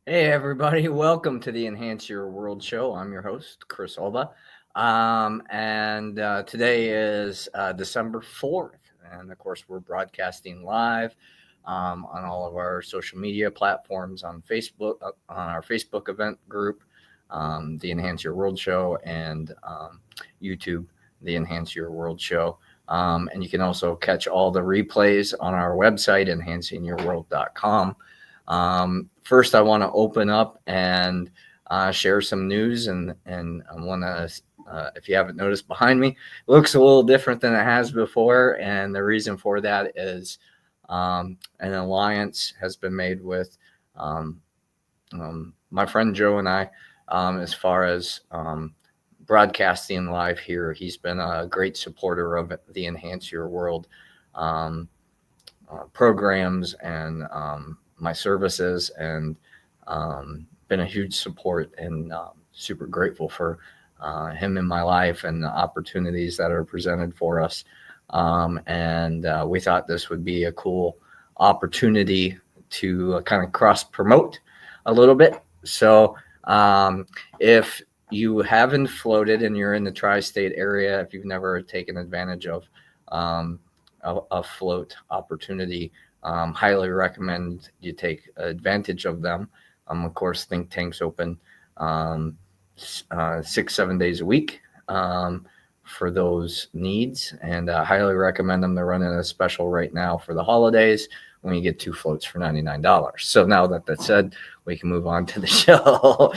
Hey everybody, welcome to the Enhance Your World show. I'm your host, Chris Alba. And today is December 4th. And of course, we're broadcasting live on all of our social media platforms on Facebook, on our Facebook event group, the Enhance Your World show, and YouTube, the Enhance Your World show. And you can also catch all the replays on our website, enhancingyourworld.com. First, I want to open up and share some news, and I want to, if you haven't noticed behind me, it looks a little different than it has before, and the reason for that is an alliance has been made with um, my friend Joe and I, as far as broadcasting live here. He's been a great supporter of the Enhance Your World um, programs and my services, and been a huge support, and super grateful for him in my life and the opportunities that are presented for us. And we thought this would be a cool opportunity to kind of cross promote a little bit. So if you haven't floated and you're in the tri-state area, if you've never taken advantage of um, a float opportunity, highly recommend you take advantage of them. Of course, think tanks open um, 6-7 days a week for those needs, and highly recommend them. They're running a special right now for the holidays when you get 2 floats for $99. So now that that's said, we can move on to the show.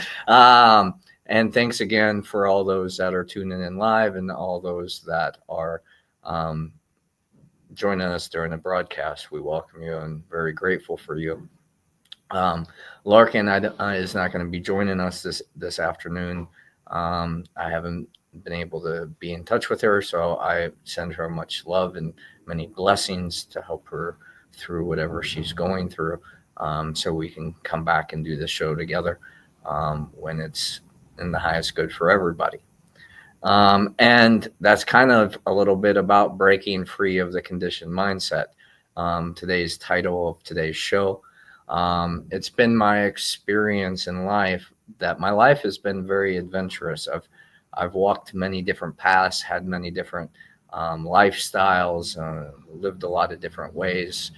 And thanks again for all those that are tuning in live, and all those that are um, joining us during the broadcast. We welcome you and very grateful for you. Um, Larkin is not going to be joining us this afternoon. I haven't been able to be in touch with her, so I send her much love and many blessings to help her through whatever she's going through, so we can come back and do the show together when it's in the highest good for everybody. And that's kind of a little bit about breaking free of the conditioned mindset. Today's title of today's show. It's been my experience in life that my life has been very adventurous. I've walked many different paths, had many different lifestyles, lived a lot of different ways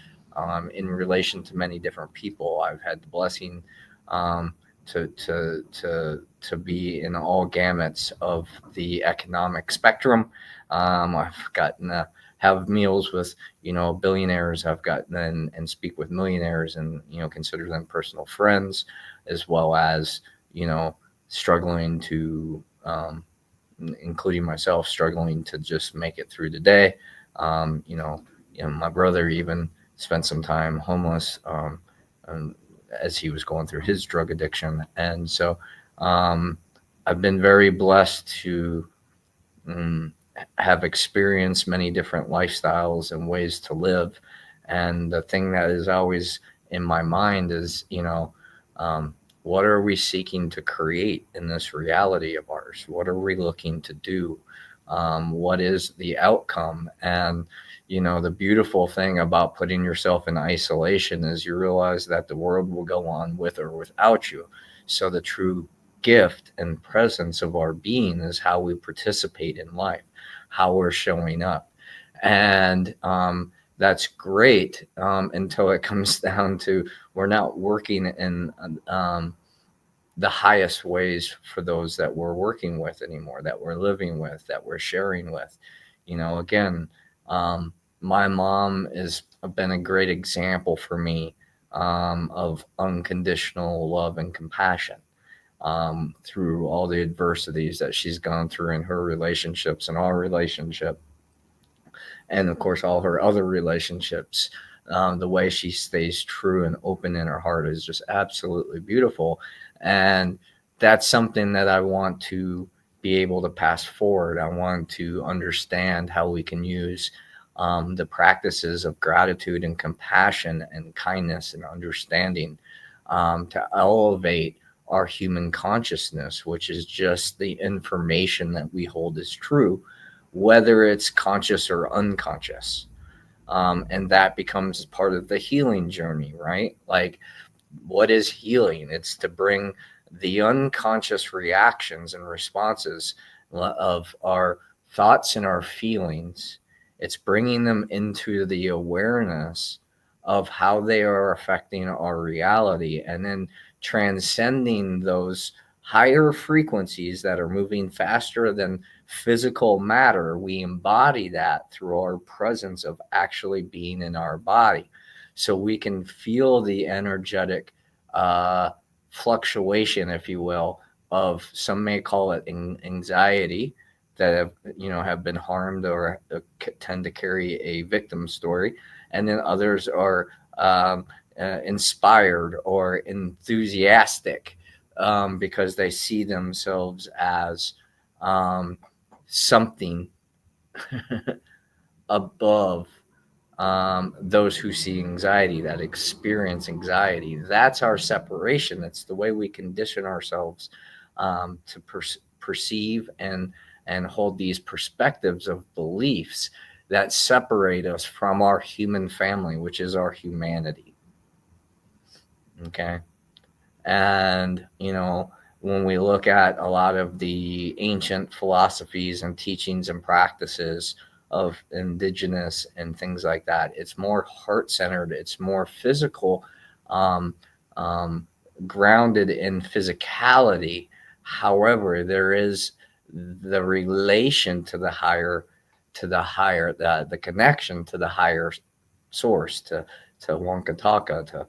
in relation to many different people. I've had the blessing um, to be in all gamuts of the economic spectrum. I've gotten to have meals with billionaires. I've gotten and speak with millionaires, and consider them personal friends, as well as struggling to including myself, struggling to just make it through the day. My brother even spent some time homeless, and as he was going through his drug addiction. And so um, I've been very blessed to um, have experienced many different lifestyles and ways to live. And the thing that is always in my mind is, um, what are we seeking to create in this reality of ours? What are we looking to do? What is the outcome? And the beautiful thing about putting yourself in isolation is you realize that the world will go on with or without you. So the true gift and presence of our being is how we participate in life, how we're showing up. And that's great until it comes down to we're not working in the highest ways for those that we're working with anymore, that we're living with, that we're sharing with. Again, my mom has been a great example for me of unconditional love and compassion through all the adversities that she's gone through in her relationships and our relationship, and of course all her other relationships. The way she stays true and open in her heart is just absolutely beautiful, and that's something that I want to be able to pass forward. I want to understand how we can use the practices of gratitude and compassion and kindness and understanding to elevate our human consciousness, which is just the information that we hold as true, whether it's conscious or unconscious. And that becomes part of the healing journey, right? Like what is healing? It's to bring the unconscious reactions and responses of our thoughts and our feelings. It's bringing them into the awareness of how they are affecting our reality, and then transcending those higher frequencies that are moving faster than physical matter. We embody that through our presence of actually being in our body. So we can feel the energetic fluctuation, if you will, of, some may call it anxiety, that have been harmed or tend to carry a victim story, and then others are inspired or enthusiastic because they see themselves as something above those who see anxiety, that experience anxiety. That's our separation. That's the way we condition ourselves to perceive and hold these perspectives of beliefs that separate us from our human family, which is our humanity. Okay. And, when we look at a lot of the ancient philosophies and teachings and practices of indigenous and things like that, it's more heart-centered, it's more physical, um, um, grounded in physicality. However, there is the relation to the higher, the connection to the higher source, to Wankataka, to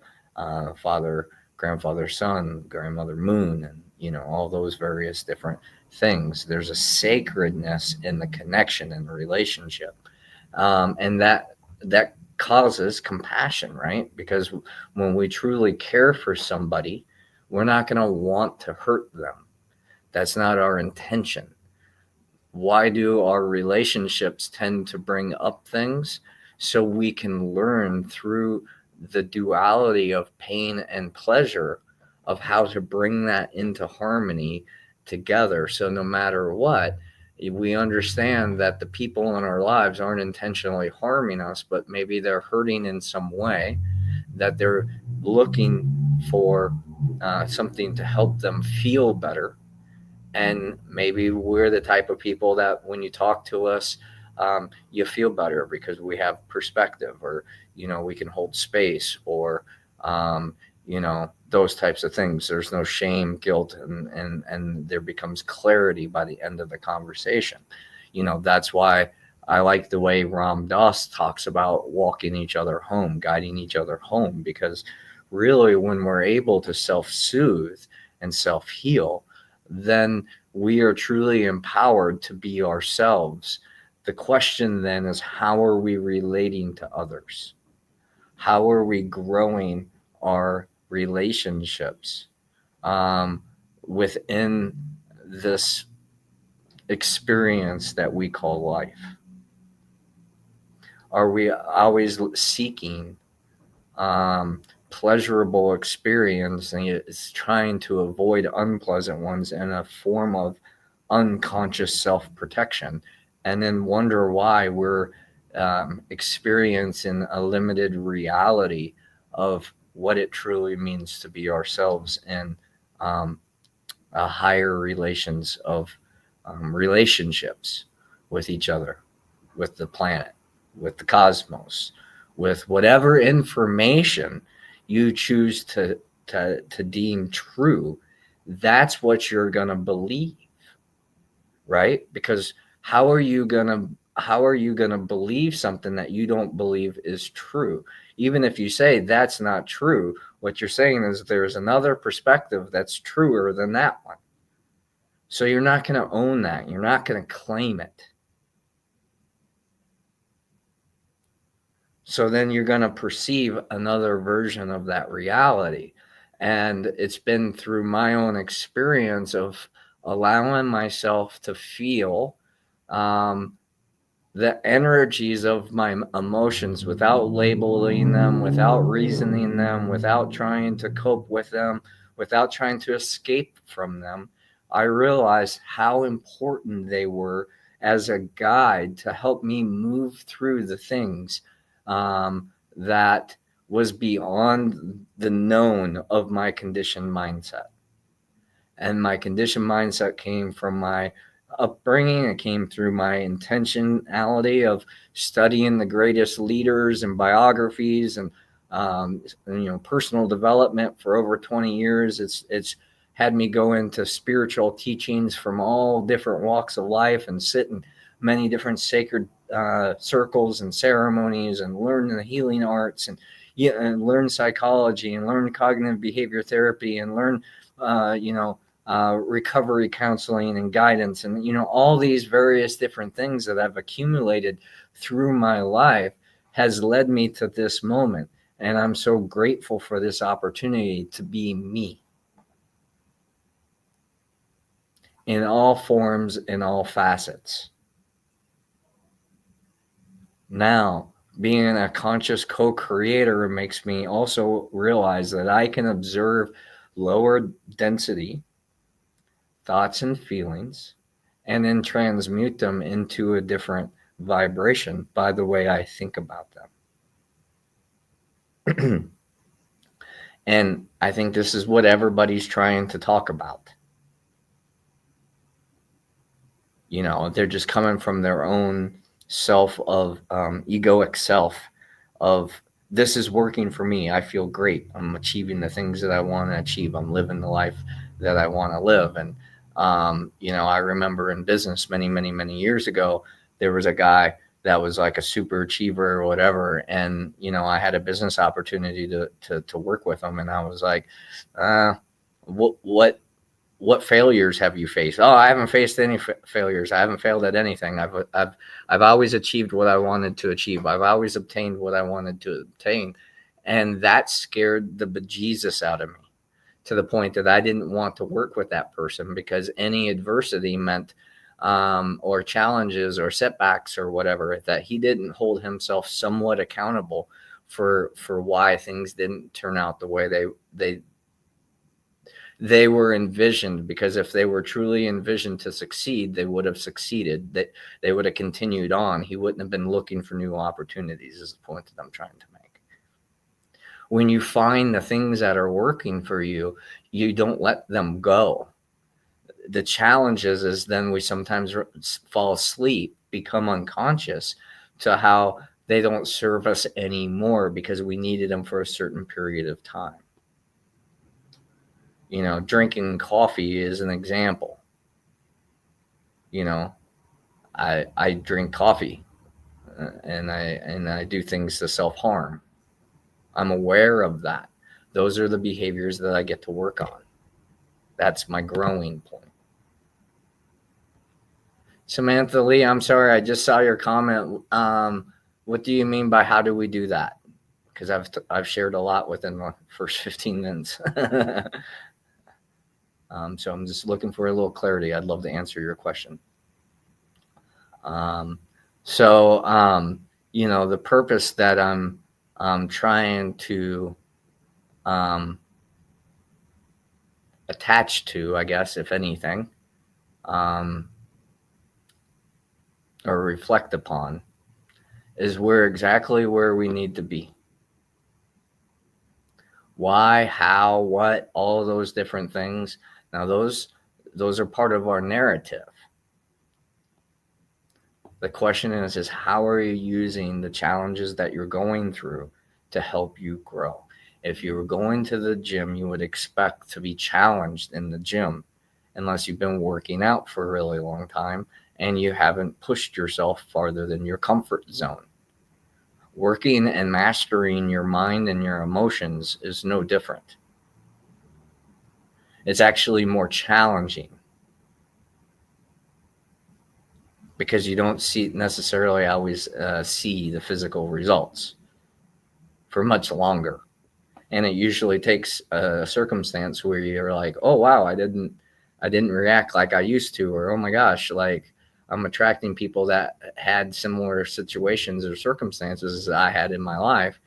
father, grandfather, son, grandmother, moon, and all those various different things. There's a sacredness in the connection and the relationship, and that causes compassion, right? Because when we truly care for somebody, we're not going to want to hurt them. That's not our intention. Why do our relationships tend to bring up things? So we can learn through the duality of pain and pleasure of how to bring that into harmony together. So no matter what, we understand that the people in our lives aren't intentionally harming us, but maybe they're hurting in some way, that they're looking for something to help them feel better. And maybe we're the type of people that when you talk to us, you feel better because we have perspective, or we can hold space, or those types of things. There's no shame, guilt, and there becomes clarity by the end of the conversation. That's why I like the way Ram Dass talks about walking each other home, guiding each other home, because really when we're able to self-soothe and self-heal, then we are truly empowered to be ourselves. The question then is, how are we relating to others? How are we growing our relationships within this experience that we call life? Are we always seeking pleasurable experience and it's trying to avoid unpleasant ones in a form of unconscious self-protection, and then wonder why we're experiencing a limited reality of what it truly means to be ourselves in a higher relations of relationships with each other, with the planet, with the cosmos, with whatever information you choose to deem true. That's what you're going to believe, right? Because how are you going to believe something that you don't believe is true? Even if you say that's not true, what you're saying is there's another perspective that's truer than that one. So you're not going to own that. You're not going to claim it. So then you're going to perceive another version of that reality. And it's been through my own experience of allowing myself to feel the energies of my emotions without labeling them, without reasoning them, without trying to cope with them, without trying to escape from them. I realized how important they were as a guide to help me move through the things that was beyond the known of my conditioned mindset. And my conditioned mindset came from my upbringing. It came through my intentionality of studying the greatest leaders and biographies and personal development for over 20 years. It's had me go into spiritual teachings from all different walks of life and sit in many different sacred circles and ceremonies and learn the healing arts and learn psychology and learn cognitive behavior therapy and learn recovery counseling and guidance and all these various different things that I've accumulated through my life has led me to this moment. And I'm so grateful for this opportunity to be me in all forms, in all facets. Now, being a conscious co-creator makes me also realize that I can observe lower density thoughts and feelings and then transmute them into a different vibration by the way I think about them. And I think this is what everybody's trying to talk about. They're just coming from their own self of egoic self of this is working for me. I feel great. I'm achieving the things that I want to achieve. I'm living the life that I want to live. And, I remember in business many, many, many years ago, there was a guy that was like a super achiever or whatever. And, I had a business opportunity to work with him. And I was like, what failures have you faced? Oh, I haven't faced any failures. I haven't failed at anything. I've always achieved what I wanted to achieve. I've always obtained what I wanted to obtain. And that scared the bejesus out of me to the point that I didn't want to work with that person because any adversity meant or challenges or setbacks or whatever, that he didn't hold himself somewhat accountable for why things didn't turn out the way they were envisioned. Because if they were truly envisioned to succeed, they would have succeeded. That they would have continued on. He wouldn't have been looking for new opportunities, is the point that I'm trying to make. When you find the things that are working for you, you don't let them go. The challenge is then we sometimes fall asleep, become unconscious to how they don't serve us anymore because we needed them for a certain period of time. Drinking coffee is an example. I drink coffee and I do things to self-harm. I'm aware of that. Those are the behaviors that I get to work on. That's my growing point. Samantha Lee, I'm sorry, I just saw your comment. What do you mean by how do we do that? Because I've shared a lot within the first 15 minutes. So I'm just looking for a little clarity. I'd love to answer your question. The purpose that I'm trying to attach to, I guess, if anything, or reflect upon, is exactly where we need to be. Why, how, what, all of those different things. Now, those are part of our narrative. The question is how are you using the challenges that you're going through to help you grow? If you were going to the gym, you would expect to be challenged in the gym unless you've been working out for a really long time and you haven't pushed yourself farther than your comfort zone. Working and mastering your mind and your emotions is no different. It's actually more challenging because you don't necessarily always see the physical results for much longer. And it usually takes a circumstance where you're like, oh, wow, I didn't react like I used to, or, oh my gosh, like I'm attracting people that had similar situations or circumstances that I had in my life.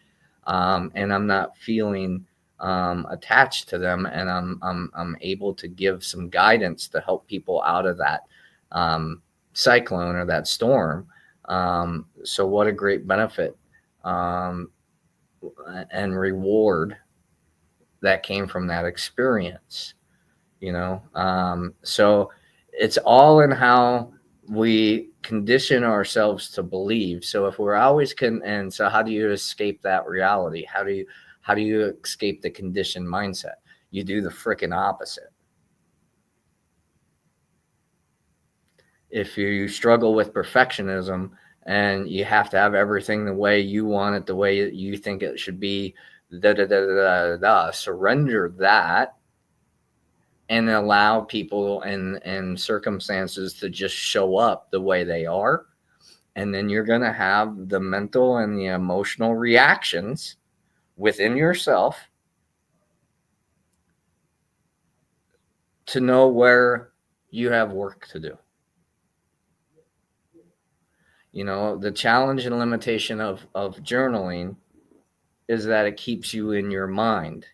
And I'm not feeling attached to them. And I'm able to give some guidance to help people out of that cyclone or that storm. So what a great benefit and reward that came from that experience, so it's all in how we condition ourselves to believe. So if we're always and so how do you escape that reality? How do you escape the conditioned mindset? You do the freaking opposite. If you struggle with perfectionism and you have to have everything the way you want it, the way you think it should be, surrender that and allow people and circumstances to just show up the way they are. And then you're going to have the mental and the emotional reactions within yourself to know where you have work to do. The challenge and limitation of journaling is that it keeps you in your mind.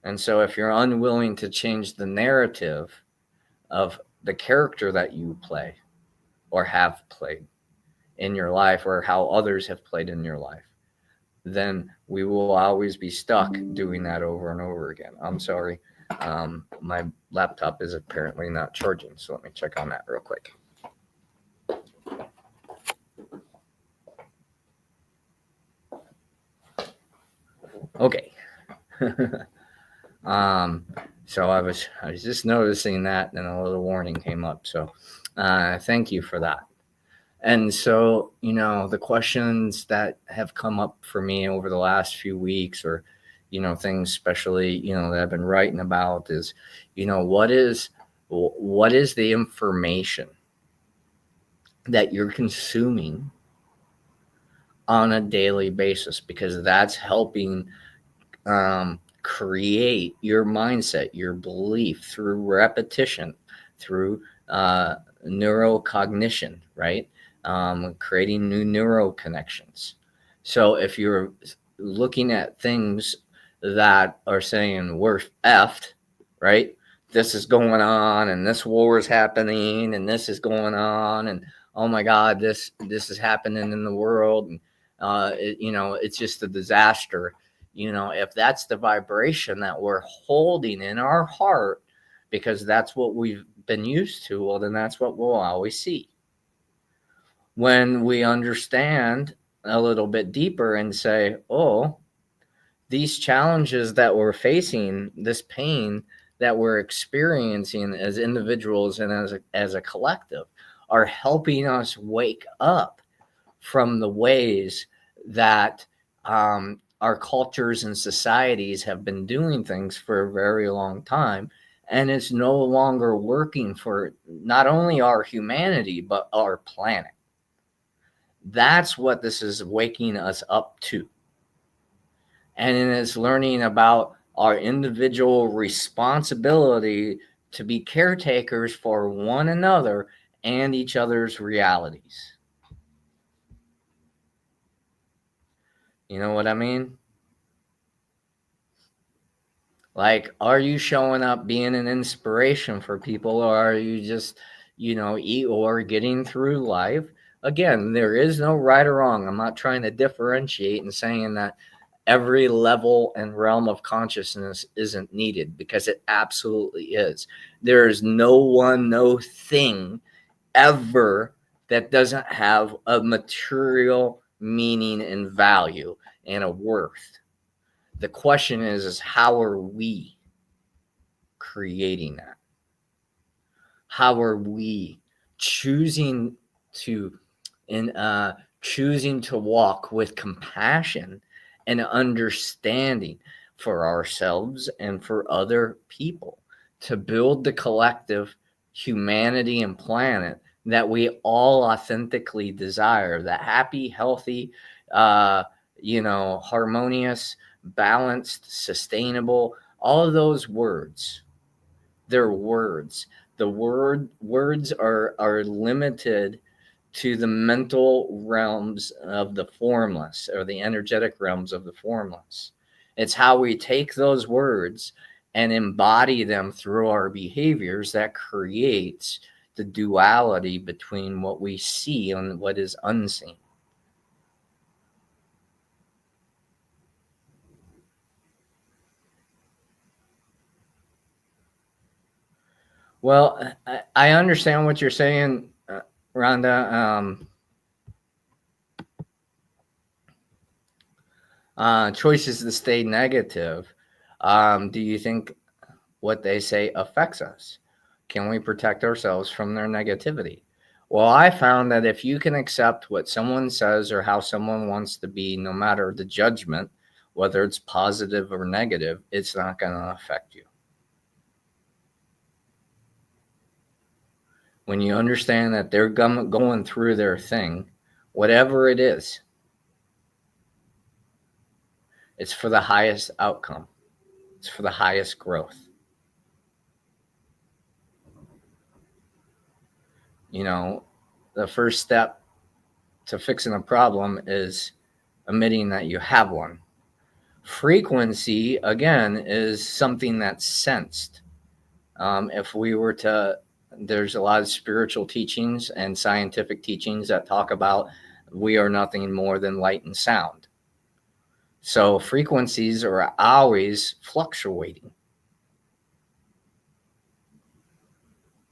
And so if you're unwilling to change the narrative of the character that you play or have played in your life, or how others have played in your life, then we will always be stuck doing that over and over again. I'm sorry. My laptop is apparently not charging, so let me check on that real quick. Okay. So I was just noticing that, and a little warning came up. So thank you for that. And so, the questions that have come up for me over the last few weeks, or, things especially, that I've been writing about is, what is the information that you're consuming on a daily basis? Because that's helping create your mindset, your belief through repetition, through neurocognition, right? Creating new neural connections. So if you're looking at things that are saying we're effed, right? This is going on, and this war is happening, and this is going on, and oh my God, this is happening in the world, and it's just a disaster. If that's the vibration that we're holding in our heart, because that's what we've been used to, well, then that's what we'll always see. When we understand a little bit deeper and say, oh, these challenges that we're facing, this pain that we're experiencing as individuals and as a collective, are helping us wake up from the ways that our cultures and societies have been doing things for a very long time, and it's no longer working for not only our humanity, but our planet. That's what this is waking us up to. And it is learning about our individual responsibility to be caretakers for one another and each other's realities. You know what I mean? Like, are you showing up being an inspiration for people, or are you just, or getting through life? Again, there is no right or wrong. I'm not trying to differentiate and saying that every level and realm of consciousness isn't needed, because it absolutely is. There is no thing ever that doesn't have a material meaning and value and a worth. The question is how are we creating that? How are we choosing to walk with compassion and understanding for ourselves and for other people, to build the collective humanity and planet that we all authentically desire, the happy, healthy, harmonious, balanced, sustainable, all of those words. They're words. The words are limited to the mental realms of the formless, or the energetic realms of the formless. It's how we take those words and embody them through our behaviors that creates the duality between what we see and what is unseen. Well, I understand what you're saying, Rhonda. Choices to stay negative. Do you think what they say affects us? Can we protect ourselves from their negativity? Well, I found that if you can accept what someone says or how someone wants to be, no matter the judgment, whether it's positive or negative, it's not going to affect you. When you understand that they're going through their thing, whatever it is, it's for the highest outcome. It's for the highest growth. You know, the first step to fixing a problem is admitting that you have one. Frequency, again, is something that's sensed. If we were to, there's a lot of spiritual teachings and scientific teachings that talk about we are nothing more than light and sound. So frequencies are always fluctuating.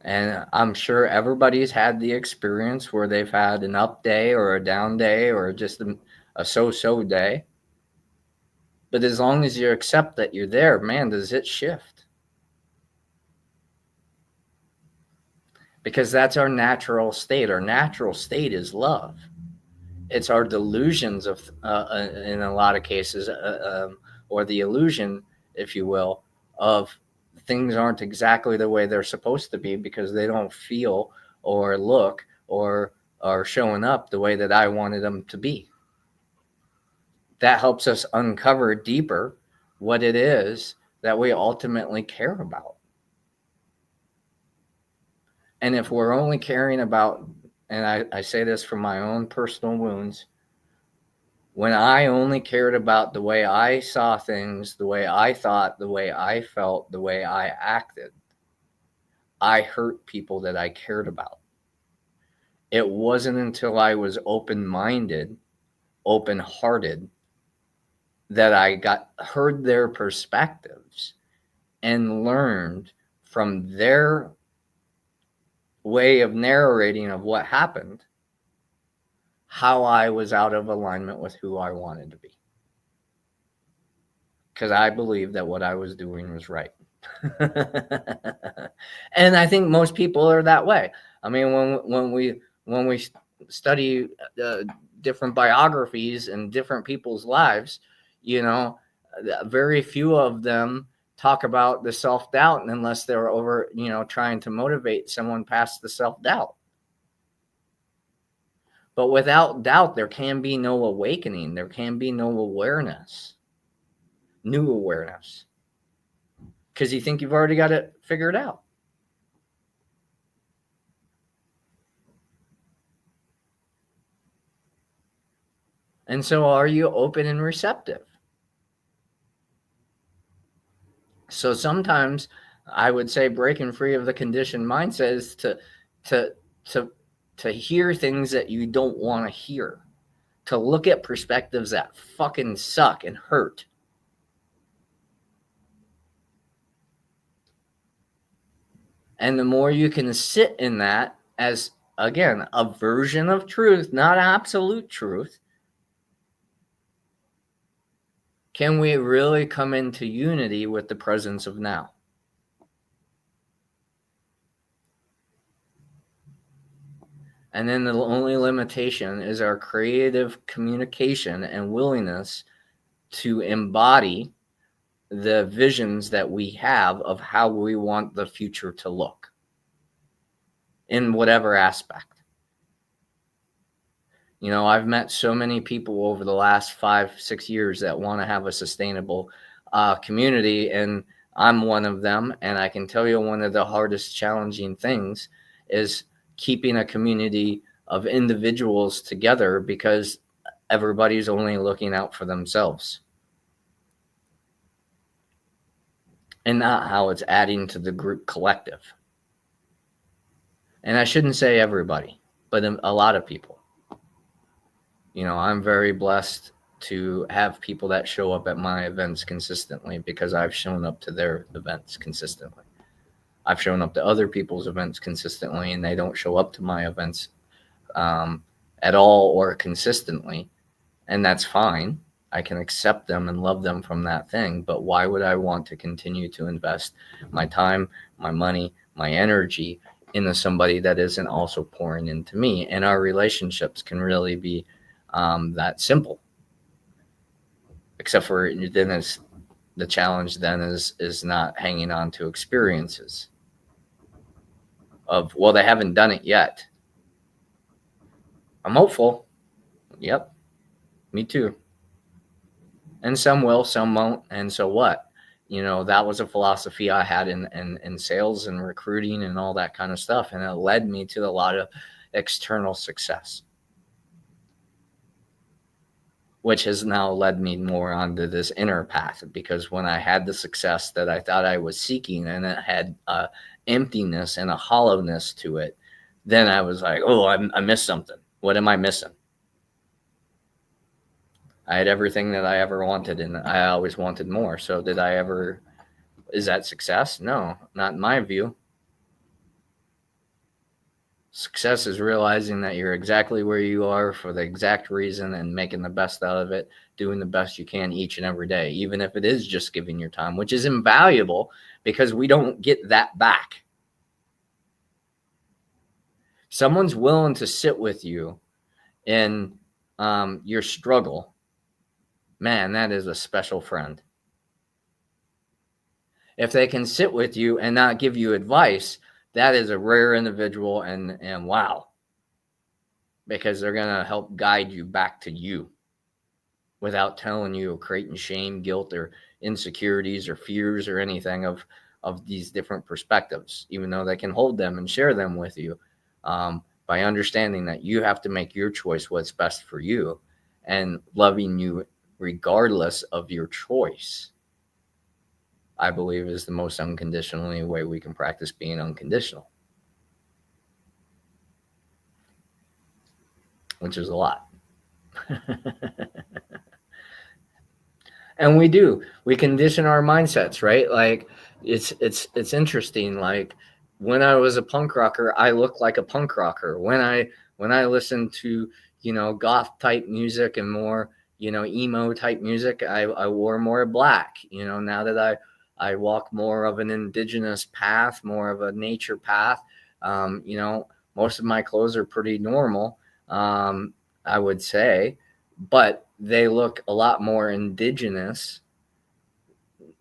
And I'm sure everybody's had the experience where they've had an up day or a down day or just a so-so day. But as long as you accept that you're there, man, does it shift. Because that's our natural state. Our natural state is love. It's our delusions of, in a lot of cases, or the illusion, if you will, of things aren't exactly the way they're supposed to be because they don't feel or look or are showing up the way that I wanted them to be. That helps us uncover deeper what it is that we ultimately care about. And if we're only caring about, and I say this from my own personal wounds, when I only cared about the way I saw things, the way I thought, the way I felt, the way I acted, I hurt people that I cared about. It wasn't until I was open-minded, open-hearted, that I heard their perspectives and learned from their way of narrating of what happened, how I was out of alignment with who I wanted to be. Because I believed that what I was doing was right. And I think most people are that way. I mean, when we study different biographies and different people's lives, you know, very few of them talk about the self-doubt unless they're over, you know, trying to motivate someone past the self-doubt. But without doubt, there can be no awakening. There can be no awareness, new awareness, because you think you've already got it figured out. And so are you open and receptive? So sometimes I would say breaking free of the conditioned mindset is to hear things that you don't want to hear, to look at perspectives that fucking suck and hurt. And the more you can sit in that as, again, a version of truth, not absolute truth, can we really come into unity with the presence of now? And then the only limitation is our creative communication and willingness to embody the visions that we have of how we want the future to look in whatever aspect. You know, I've met so many people over the last 5-6 years that want to have a sustainable community, and I'm one of them. And I can tell you one of the hardest challenging things is keeping a community of individuals together because everybody's only looking out for themselves and not how it's adding to the group collective. And I shouldn't say everybody, but a lot of people. You know, I'm very blessed to have people that show up at my events consistently because I've shown up to their events consistently. I've shown up to other people's events consistently, and they don't show up to my events um, at all or consistently, and that's fine. I can accept them and love them from that thing, but why would I want to continue to invest my time, my money, my energy into somebody that isn't also pouring into me? And our relationships can really be that simple, except for then is the challenge then is not hanging on to experiences of, well, they haven't done it yet. I'm hopeful. Yep, me too. And some will, some won't. And so what? That was a philosophy I had in sales and recruiting and all that kind of stuff. And it led me to a lot of external success, which has now led me more onto this inner path. Because when I had the success that I thought I was seeking, and it had a emptiness and a hollowness to it, then I was like, oh, I missed something. What am I missing? I had everything that I ever wanted, and I always wanted more. So is that success? No, not in my view. Success is realizing that you're exactly where you are for the exact reason and making the best out of it, doing the best you can each and every day, even if it is just giving your time, which is invaluable because we don't get that back. Someone's willing to sit with you in your struggle. Man, that is a special friend. If they can sit with you and not give you advice, that is a rare individual, and wow, because they're going to help guide you back to you without telling you or creating shame, guilt, or insecurities or fears or anything of these different perspectives, even though they can hold them and share them with you, by understanding that you have to make your choice what's best for you and loving you regardless of your choice. I believe is the most unconditionally way we can practice being unconditional, which is a lot. And we condition our mindsets, right? Like it's interesting. Like when I was a punk rocker, I looked like a punk rocker. When I listened to, goth type music and more, emo type music, I wore more black. Now that I walk more of an indigenous path, more of a nature path. Most of my clothes are pretty normal, I would say, but they look a lot more indigenous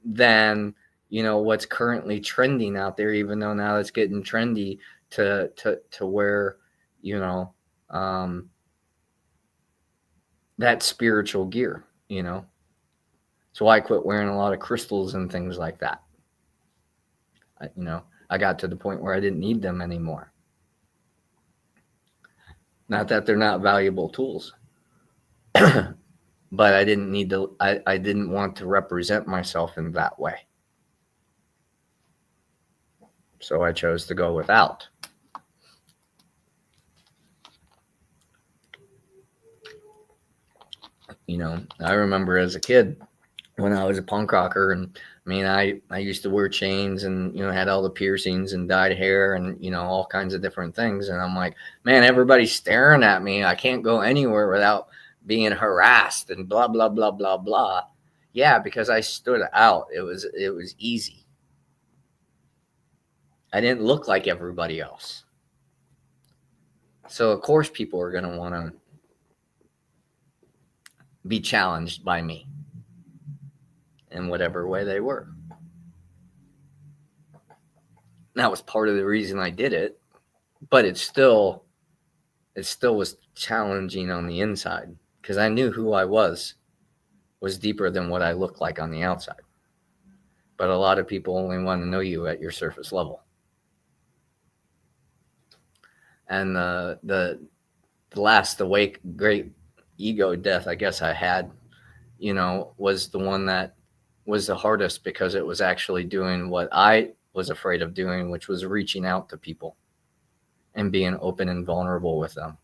than, what's currently trending out there, even though now it's getting trendy to wear, that spiritual gear, So I quit wearing a lot of crystals and things like that. I got to the point where I didn't need them anymore. Not that they're not valuable tools, but I didn't need to. I didn't want to represent myself in that way, so I chose to go without. I remember as a kid when I was a punk rocker, and I used to wear chains and, had all the piercings and dyed hair and, all kinds of different things. And I'm like, man, everybody's staring at me. I can't go anywhere without being harassed and blah, blah, blah, blah, blah. Yeah, because I stood out. It was easy. I didn't look like everybody else. So of course people are going to want to be challenged by me in whatever way they were. That was part of the reason I did it, but it still was challenging on the inside because I knew who I was deeper than what I looked like on the outside. But a lot of people only want to know you at your surface level. And the great ego death I guess I had, was the one that was the hardest because it was actually doing what I was afraid of doing, which was reaching out to people and being open and vulnerable with them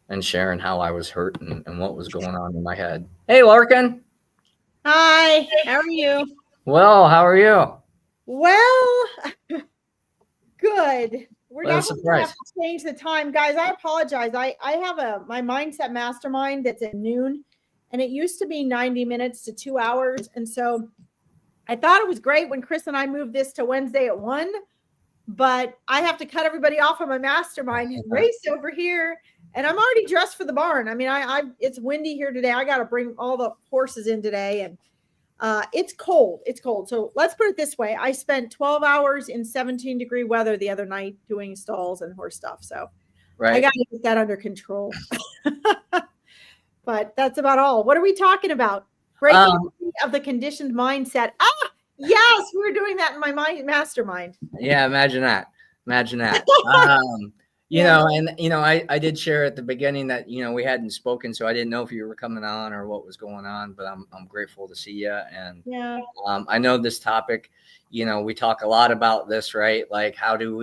and sharing how I was hurt and what was going on in my head. Hey, Larkin. Hi, how are you? Well, how are you? Well, good. We're What a definitely gonna have surprise. to change the time, guys. I apologize. I have my mindset mastermind that's at noon, and it used to be 90 minutes to 2 hours, and so I thought it was great when Chris and I moved this to Wednesday at 1, but I have to cut everybody off of my mastermind. He's raced over here, and I'm already dressed for the barn. I mean, I it's windy here today. I got to bring all the horses in today, and it's cold. It's cold. So let's put it this way. I spent 12 hours in 17-degree weather the other night doing stalls and horse stuff. So I Right. got to get that under control. But that's about all. What are we talking about? Breaking free of the conditioned mindset. Ah, yes, we were doing that in my mastermind. Yeah, imagine that. Imagine that. Yeah. I did share at the beginning that, we hadn't spoken, so I didn't know if you were coming on or what was going on, but I'm grateful to see you. And Yeah. I know this topic, we talk a lot about this, right? Like, how do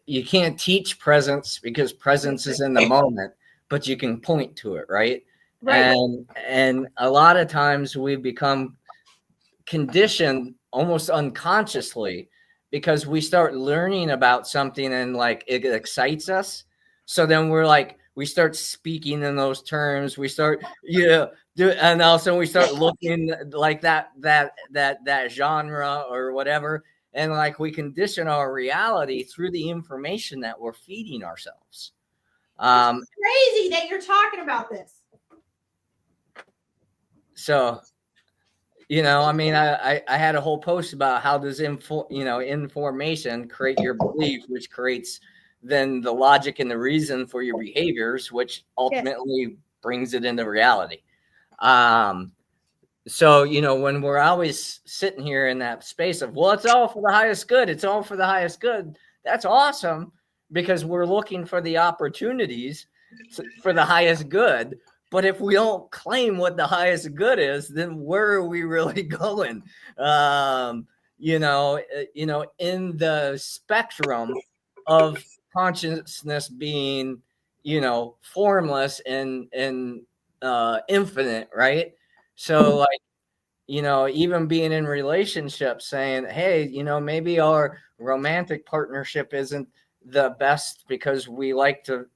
you can't teach presence because presence is in the moment, but you can point to it, right? Right. And a lot of times we become conditioned almost unconsciously because we start learning about something and like it excites us. So then we start speaking in those terms. We start, and also we start looking like that genre or whatever. And like we condition our reality through the information that we're feeding ourselves. It's crazy that you're talking about this. So I mean, I had a whole post about how does information create your belief, which creates then the logic and the reason for your behaviors, which ultimately brings it into reality. So, when we're always sitting here in that space of, well, it's all for the highest good. It's all for the highest good. That's awesome because we're looking for the opportunities for the highest good. But if we don't claim what the highest good is, then where are we really going? In the spectrum of consciousness being, formless and infinite, right? So like, even being in relationships saying, hey, maybe our romantic partnership isn't the best because we like to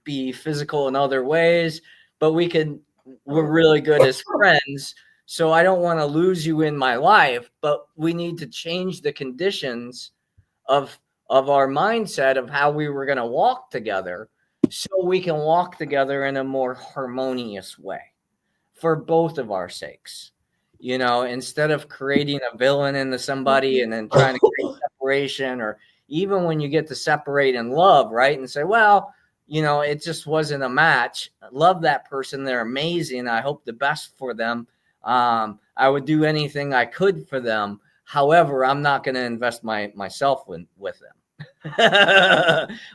be physical in other ways, but we're really good as friends. So I don't want to lose you in my life, but we need to change the conditions of our mindset of how we were going to walk together so we can walk together in a more harmonious way for both of our sakes. Instead of creating a villain into somebody and then trying to create separation, or even when you get to separate in love, right? And say, well, it just wasn't a match. I love that person. They're amazing. I hope the best for them. I would do anything I could for them. However, I'm not going to invest myself with them.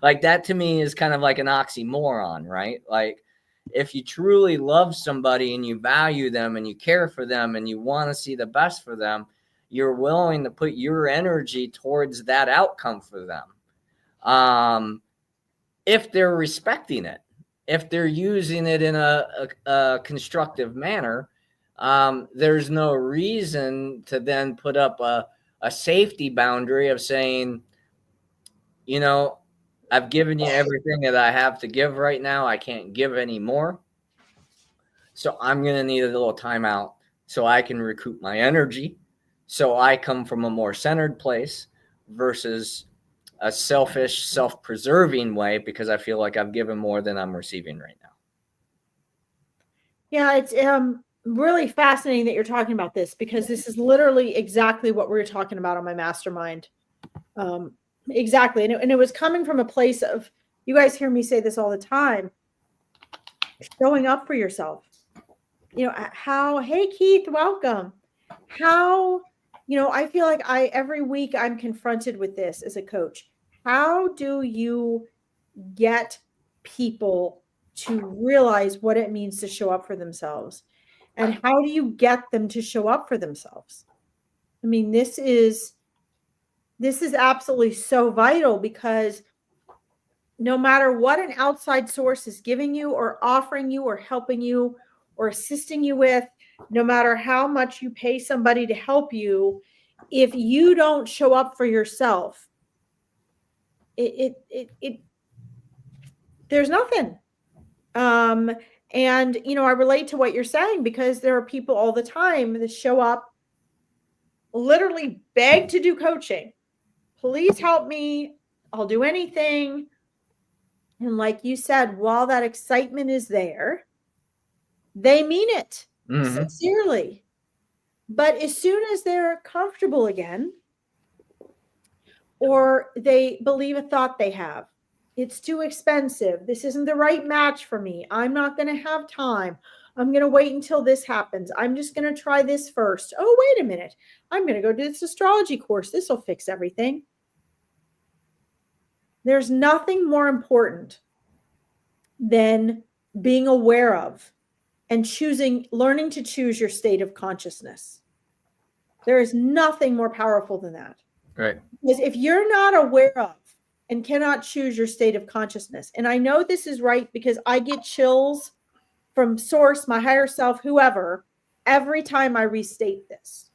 Like that to me is kind of like an oxymoron, right? Like, if you truly love somebody and you value them and you care for them and you want to see the best for them, you're willing to put your energy towards that outcome for them. If they're respecting it, if they're using it in a constructive manner, there's no reason to then put up a safety boundary of saying, I've given you everything that I have to give right now. I can't give any more. So I'm going to need a little timeout so I can recoup my energy. So I come from a more centered place versus a selfish, self-preserving way because I feel like I've given more than I'm receiving right now. Yeah, it's really fascinating that you're talking about this because this is literally exactly what we were talking about on my mastermind. Exactly. And it was coming from a place of, you guys hear me say this all the time, showing up for yourself. Hey Keith, welcome. How, I feel like every week I'm confronted with this as a coach. How do you get people to realize what it means to show up for themselves? And how do you get them to show up for themselves? I mean, this is absolutely so vital because no matter what an outside source is giving you or offering you or helping you or assisting you with, no matter how much you pay somebody to help you, if you don't show up for yourself, there's nothing. And I relate to what you're saying, because there are people all the time that show up, literally beg to do coaching. Please help me. I'll do anything. And like you said, while that excitement is there, they mean it sincerely. But as soon as they're comfortable again, or they believe a thought they have, it's too expensive, this isn't the right match for me, I'm not going to have time, I'm going to wait until this happens, I'm just going to try this first, oh, wait a minute, I'm going to go do this astrology course, this will fix everything. There's nothing more important than being aware of and learning to choose your state of consciousness. There is nothing more powerful than that. Right. Because if you're not aware of and cannot choose your state of consciousness, and I know this is right because I get chills from source, my higher self, whoever, every time I restate this.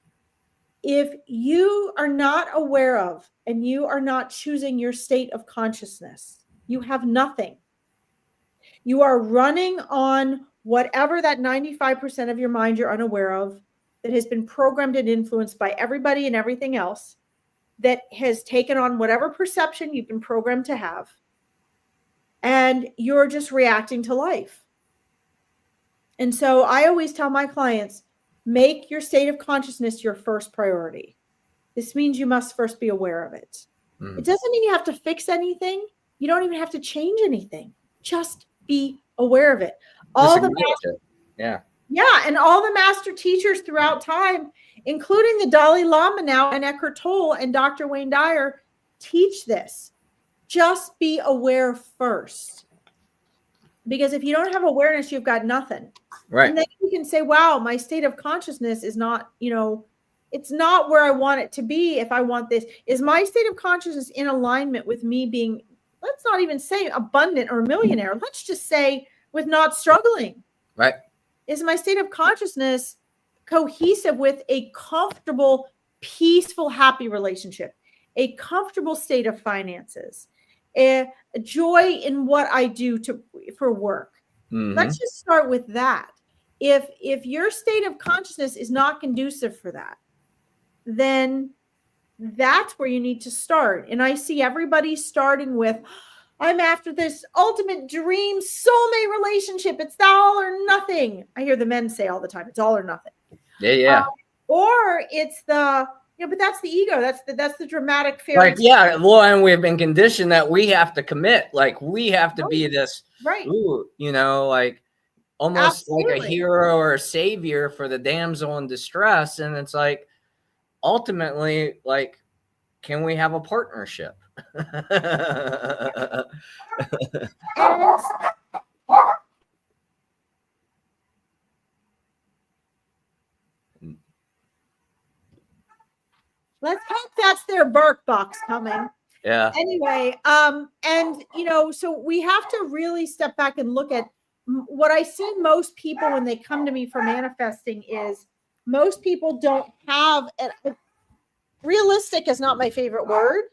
If you are not aware of and you are not choosing your state of consciousness, you have nothing. You are running on whatever that 95% of your mind you're unaware of, that has been programmed and influenced by everybody and everything else, that has taken on whatever perception you've been programmed to have. And you're just reacting to life. And so I always tell my clients, make your state of consciousness your first priority. This means you must first be aware of it. It doesn't mean you have to fix anything. You don't even have to change anything. Just be aware of it. Yeah, and all the master teachers throughout time, including the Dalai Lama now and Eckhart Tolle and Dr. Wayne Dyer, teach this. Just be aware first. Because if you don't have awareness, you've got nothing. Right. And then you can say, wow, my state of consciousness is not, it's not where I want it to be. If I want this, is my state of consciousness in alignment with me being, let's not even say abundant or millionaire. Let's just say with not struggling. Right. Is my state of consciousness cohesive with a comfortable, peaceful, happy relationship, a comfortable state of finances, a joy in what I do for work? Let's just start with that. If your state of consciousness is not conducive for that, then that's where you need to start. And I see everybody starting with, I'm after this ultimate dream soulmate relationship. It's all or nothing. I hear the men say all the time, it's all or nothing. Yeah. Or it's but that's the ego. That's the dramatic fairy. Like, yeah, well, and we've been conditioned that we have to commit. Like, we have to be this, right? Like almost Absolutely. like a hero or a savior for the damsel in distress. And it's like, ultimately, like, can we have a partnership? Let's hope that's their bark box coming. Yeah. Anyway, so we have to really step back and look at what I see most people when they come to me for manifesting is most people don't have realistic is not my favorite word,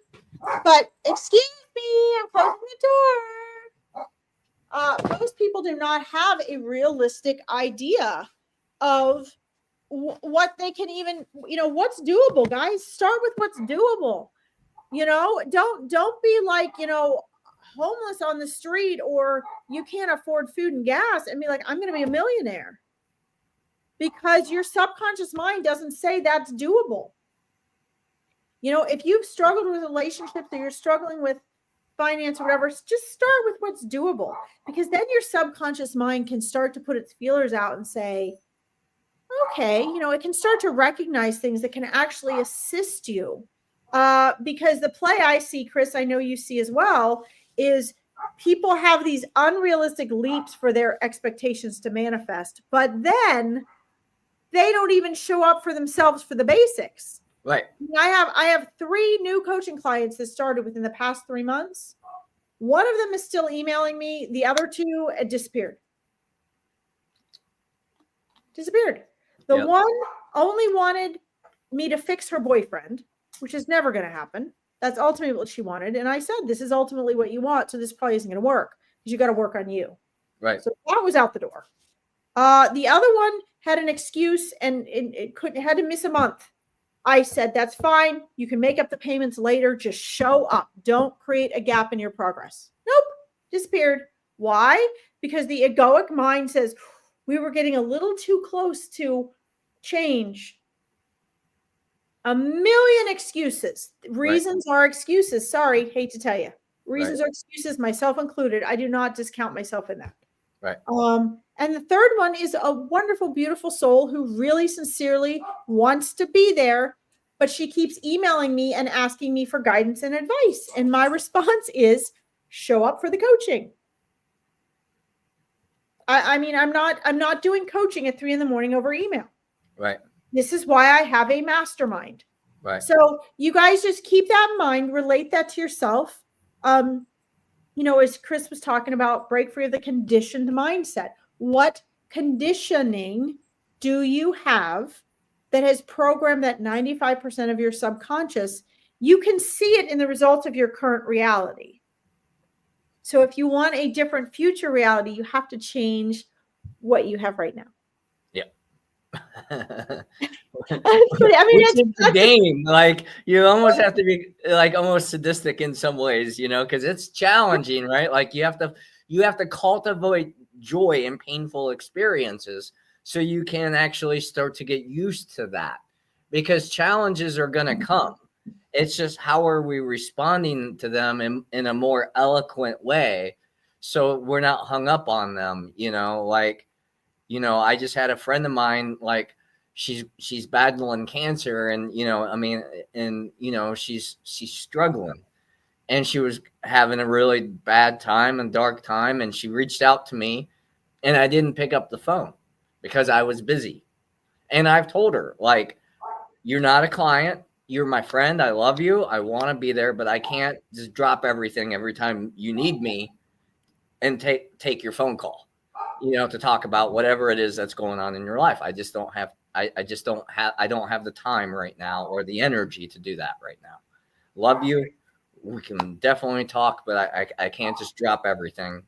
but excuse me, I'm closing the door. Most people do not have a realistic idea of what they can even, what's doable, guys. Start with what's doable. Don't be like, homeless on the street, or you can't afford food and gas and be like, I'm going to be a millionaire, because your subconscious mind doesn't say that's doable. If you've struggled with relationships or you're struggling with finance or whatever, just start with what's doable, because then your subconscious mind can start to put its feelers out and say, okay, it can start to recognize things that can actually assist you. Because the play I see, Chris, I know you see as well, is people have these unrealistic leaps for their expectations to manifest, but then they don't even show up for themselves for the basics. Right. I have 3 new coaching clients that started within the past 3 months. One of them is still emailing me. The other 2 disappeared. The one only wanted me to fix her boyfriend, which is never going to happen. That's ultimately what she wanted. And I said, this is ultimately what you want. So this probably isn't going to work because you got to work on you. Right. So that was out the door. The other one had an excuse and it had to miss a month. I said, that's fine. You can make up the payments later. Just show up. Don't create a gap in your progress. Nope. Disappeared. Why? Because the egoic mind says we were getting a little too close to change. A million excuses. Reasons are excuses. Sorry, hate to tell you. Reasons are excuses, myself included. I do not discount myself in that. Right. And the third one is a wonderful, beautiful soul who really sincerely wants to be there, but she keeps emailing me and asking me for guidance and advice. And my response is show up for the coaching. I mean, I'm not doing coaching at 3 a.m. over email. Right. This is why I have a mastermind. Right. So you guys just keep that in mind, relate that to yourself. As Chris was talking about, break free of the conditioned mindset. What conditioning do you have that has programmed that 95% of your subconscious? You can see it in the results of your current reality. So if you want a different future reality, you have to change what you have right now. Yeah. I mean, it's a game. Like you almost have to be like almost sadistic in some ways, because it's challenging, right? Like you have to cultivate joy in painful experiences so you can actually start to get used to that, because challenges are going to come. It's just how are we responding to them in a more eloquent way so we're not hung up on them, I just had a friend of mine, like she's battling cancer and, she's struggling and she was having a really bad time and dark time. And she reached out to me and I didn't pick up the phone because I was busy. And I've told her, like, you're not a client. You're my friend. I love you. I want to be there, but I can't just drop everything every time you need me and take your phone call, to talk about whatever it is that's going on in your life. I just don't have, I don't have the time right now or the energy to do that right now. Love you. We can definitely talk, but I can't just drop everything,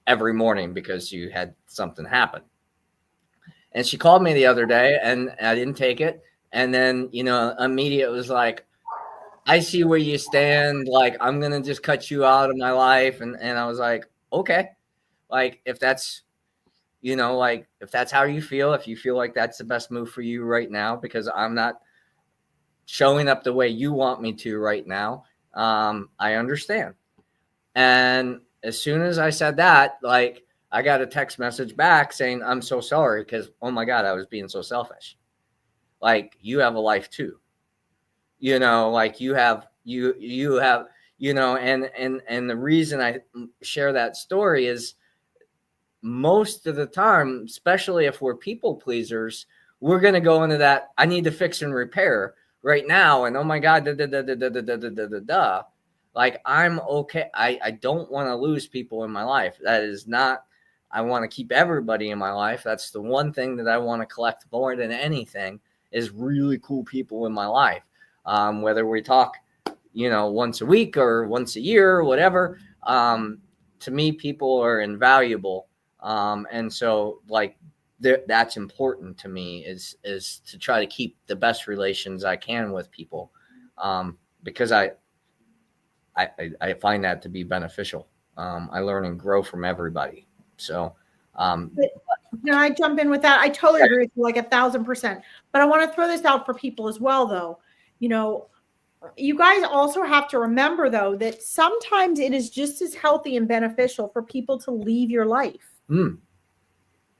every morning because you had something happen. And she called me the other day and I didn't take it. And then, immediate was like, I see where you stand. Like, I'm going to just cut you out of my life. And I was like, okay. Like, if that's, if that's how you feel, if you feel like that's the best move for you right now, because I'm not showing up the way you want me to right now. I understand. And as soon as I said that, like, I got a text message back saying, I'm so sorry. Cause oh my God, I was being so selfish. Like, you have a life too, like you have, and the reason I share that story is most of the time, especially if we're people pleasers, we're going to go into that. I need to fix and repair right now. And oh my God, like, I'm okay. I don't want to lose people in my life. That is not, I want to keep everybody in my life. That's the one thing that I want to collect more than anything is really cool people in my life. Whether we talk, once a week or once a year or whatever, to me, people are invaluable. And so like that's important to me is to try to keep the best relations I can with people. Because I find that to be beneficial. I learn and grow from everybody. So, I jump in with that. I totally agree with you, like 1,000%. But I want to throw this out for people as well, though. You guys also have to remember, though, that sometimes it is just as healthy and beneficial for people to leave your life.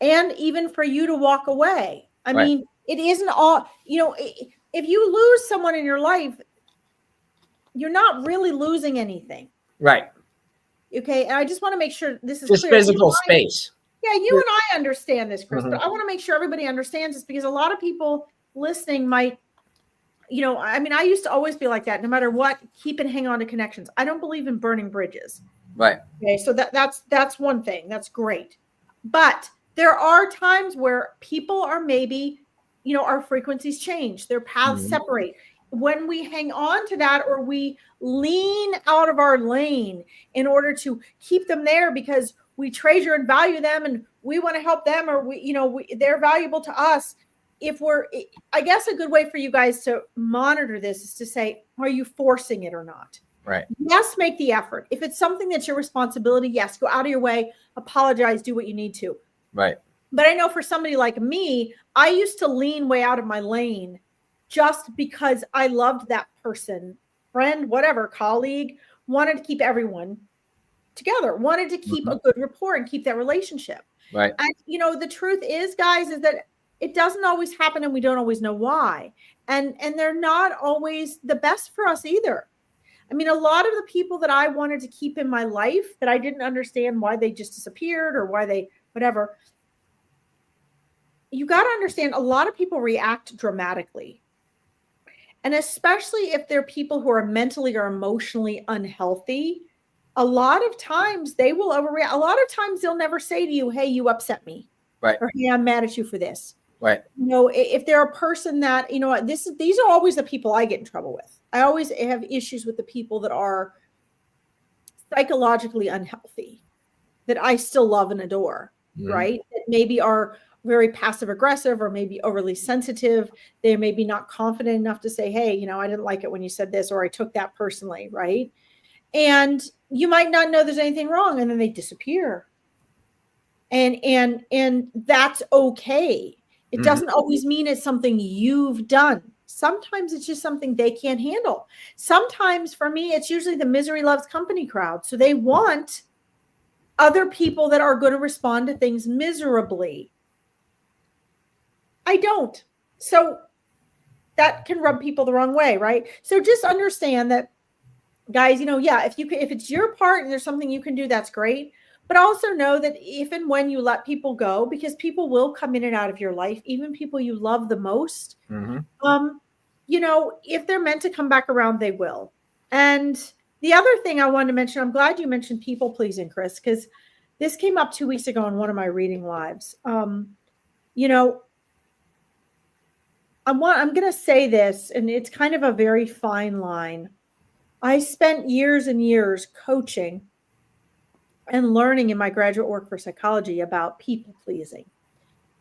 And even for you to walk away. I mean, it isn't all, if you lose someone in your life, you're not really losing anything. Right. Okay. And I just want to make sure this is just clear. Physical space. Yeah, you and I understand this, Chris, but I want to make sure everybody understands this because a lot of people listening might, I used to always be like that. No matter what, keep and hang on to connections. I don't believe in burning bridges. Right. Okay, so that's one thing. That's great. But there are times where people are maybe, our frequencies change, their paths Mhm. separate. When we hang on to that, or we lean out of our lane in order to keep them there because we treasure and value them and we want to help them, or they're valuable to us. I guess a good way for you guys to monitor this is to say, are you forcing it or not? Right. Yes, make the effort. If it's something that's your responsibility, yes, go out of your way, apologize, do what you need to. Right. But I know for somebody like me, I used to lean way out of my lane just because I loved that person, friend, whatever, colleague, wanted to keep everyone together, wanted to keep a good rapport and keep that relationship. Right. And, the truth is, guys, is that it doesn't always happen and we don't always know why. And they're not always the best for us either. I mean, a lot of the people that I wanted to keep in my life that I didn't understand why they just disappeared or why they, whatever. You got to understand, a lot of people react dramatically. And especially if they're people who are mentally or emotionally unhealthy, a lot of times they will overreact. A lot of times they'll never say to you, hey, you upset me. Right. Or, hey, I'm mad at you for this. Right. If they're a person that, these are always the people I get in trouble with. I always have issues with the people that are psychologically unhealthy, that I still love and adore, right? That maybe are very passive aggressive or maybe overly sensitive. They may be not confident enough to say, hey, I didn't like it when you said this, or I took that personally, right? And you might not know there's anything wrong, and then they disappear. And that's okay. It doesn't always mean it's something you've done. Sometimes it's just something they can't handle. Sometimes for me, it's usually the misery loves company crowd. So they want other people that are going to respond to things miserably. I don't. So that can rub people the wrong way, right? So just understand that, guys, if it's your part and there's something you can do, that's great. But also know that if and when you let people go, because people will come in and out of your life, even people you love the most, if they're meant to come back around, they will. And the other thing I wanted to mention, I'm glad you mentioned people pleasing, Chris, because this came up 2 weeks ago in one of my reading lives. I'm going to say this, and it's kind of a very fine line. I spent years and years coaching and learning in my graduate work for psychology about people pleasing.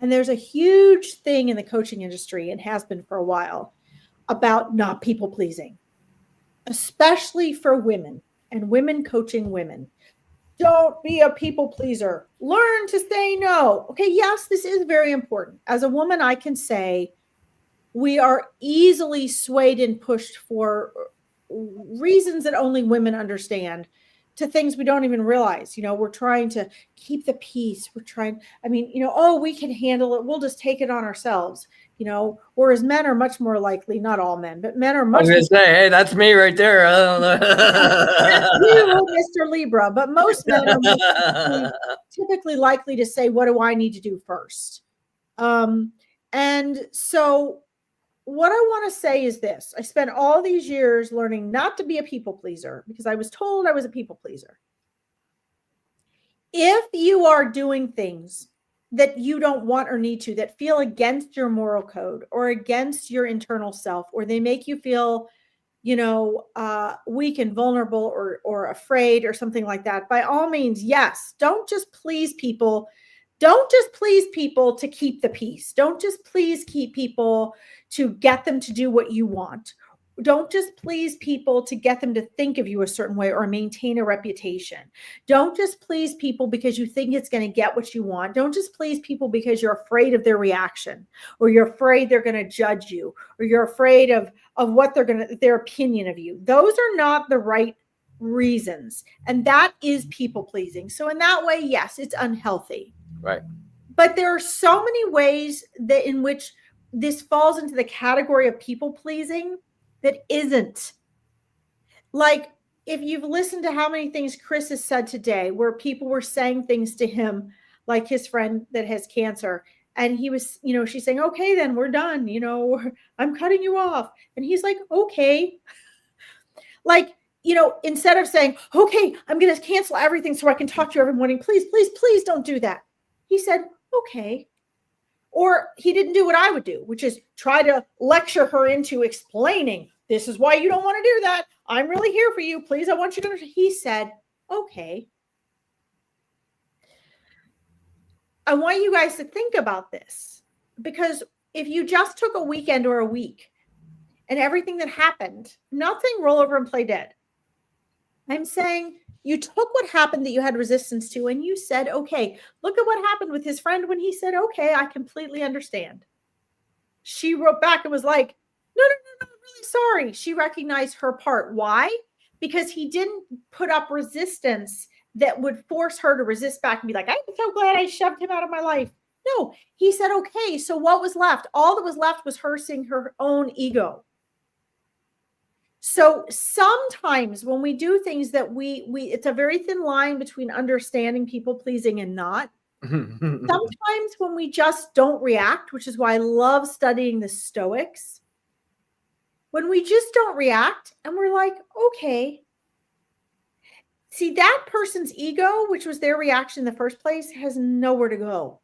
And there's a huge thing in the coaching industry, and has been for a while, about not people pleasing, especially for women and women coaching women. Don't be a people pleaser. Learn to say no. Okay, yes, this is very important. As a woman, I can say we are easily swayed and pushed for reasons that only women understand to things we don't even realize. We're trying to keep the peace. We're trying, we can handle it. We'll just take it on ourselves, whereas men are much more likely, not all men, but men are much I was going to say, hey, that's me right there. I don't know. That's you, Mr. Libra, but most men are typically likely to say, what do I need to do first? And so what I want to say is this. I spent all these years learning not to be a people pleaser because I was told I was a people pleaser. If you are doing things that you don't want or need to, that feel against your moral code or against your internal self, or they make you feel, weak and vulnerable or afraid or something like that, by all means, yes, don't just please people. Don't just please people to keep the peace. Don't just please keep people to get them to do what you want. Don't just please people to get them to think of you a certain way or maintain a reputation. Don't just please people because you think it's going to get what you want. Don't just please people because you're afraid of their reaction, or you're afraid they're going to judge you, or you're afraid of what their opinion of you. Those are not the right reasons. And that is people pleasing. So in that way, yes, it's unhealthy. Right. But there are so many ways that in which this falls into the category of people pleasing that isn't. Like, if you've listened to how many things Chris has said today, where people were saying things to him, like his friend that has cancer, and he was, she's saying, okay, then we're done. I'm cutting you off. And he's like, okay. Like, instead of saying, okay, I'm going to cancel everything so I can talk to you every morning. Please, please, please don't do that. He said, okay. Or he didn't do what I would do, which is try to lecture her into explaining, this is why you don't want to do that. I'm really here for you. Please, I want you to. He said, okay. I want you guys to think about this, because if you just took a weekend or a week and everything that happened, I'm not saying roll over and play dead. I'm saying you took what happened that you had resistance to and you said, okay, look at what happened with his friend when he said, okay, I completely understand. She wrote back and was like, no, I'm really sorry. She recognized her part. Why? Because he didn't put up resistance that would force her to resist back and be like, I'm so glad I shoved him out of my life. No, he said, okay. So what was left? All that was left was her seeing her own ego. So sometimes when we do things that we it's a very thin line between understanding people pleasing and not. Sometimes when we just don't react, which is why I love studying the Stoics, when we just don't react and we're like, okay, see, that person's ego, which was their reaction in the first place, has nowhere to go.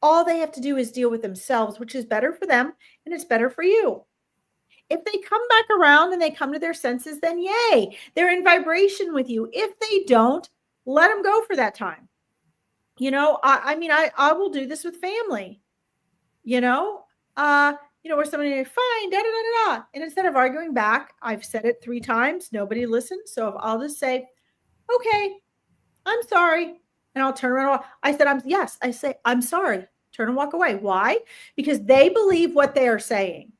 All they have to do is deal with themselves, which is better for them and it's better for you. If they come back around and they come to their senses, then yay, they're in vibration with you. If they don't, let them go for that time. You know, I mean, I will do this with family, where somebody fine, da da da da, and instead of arguing back, I've said it 3 times, nobody listens. So if I'll just say, okay, I'm sorry, and I'll turn around. I say I'm sorry, turn and walk away. Why? Because they believe what they are saying.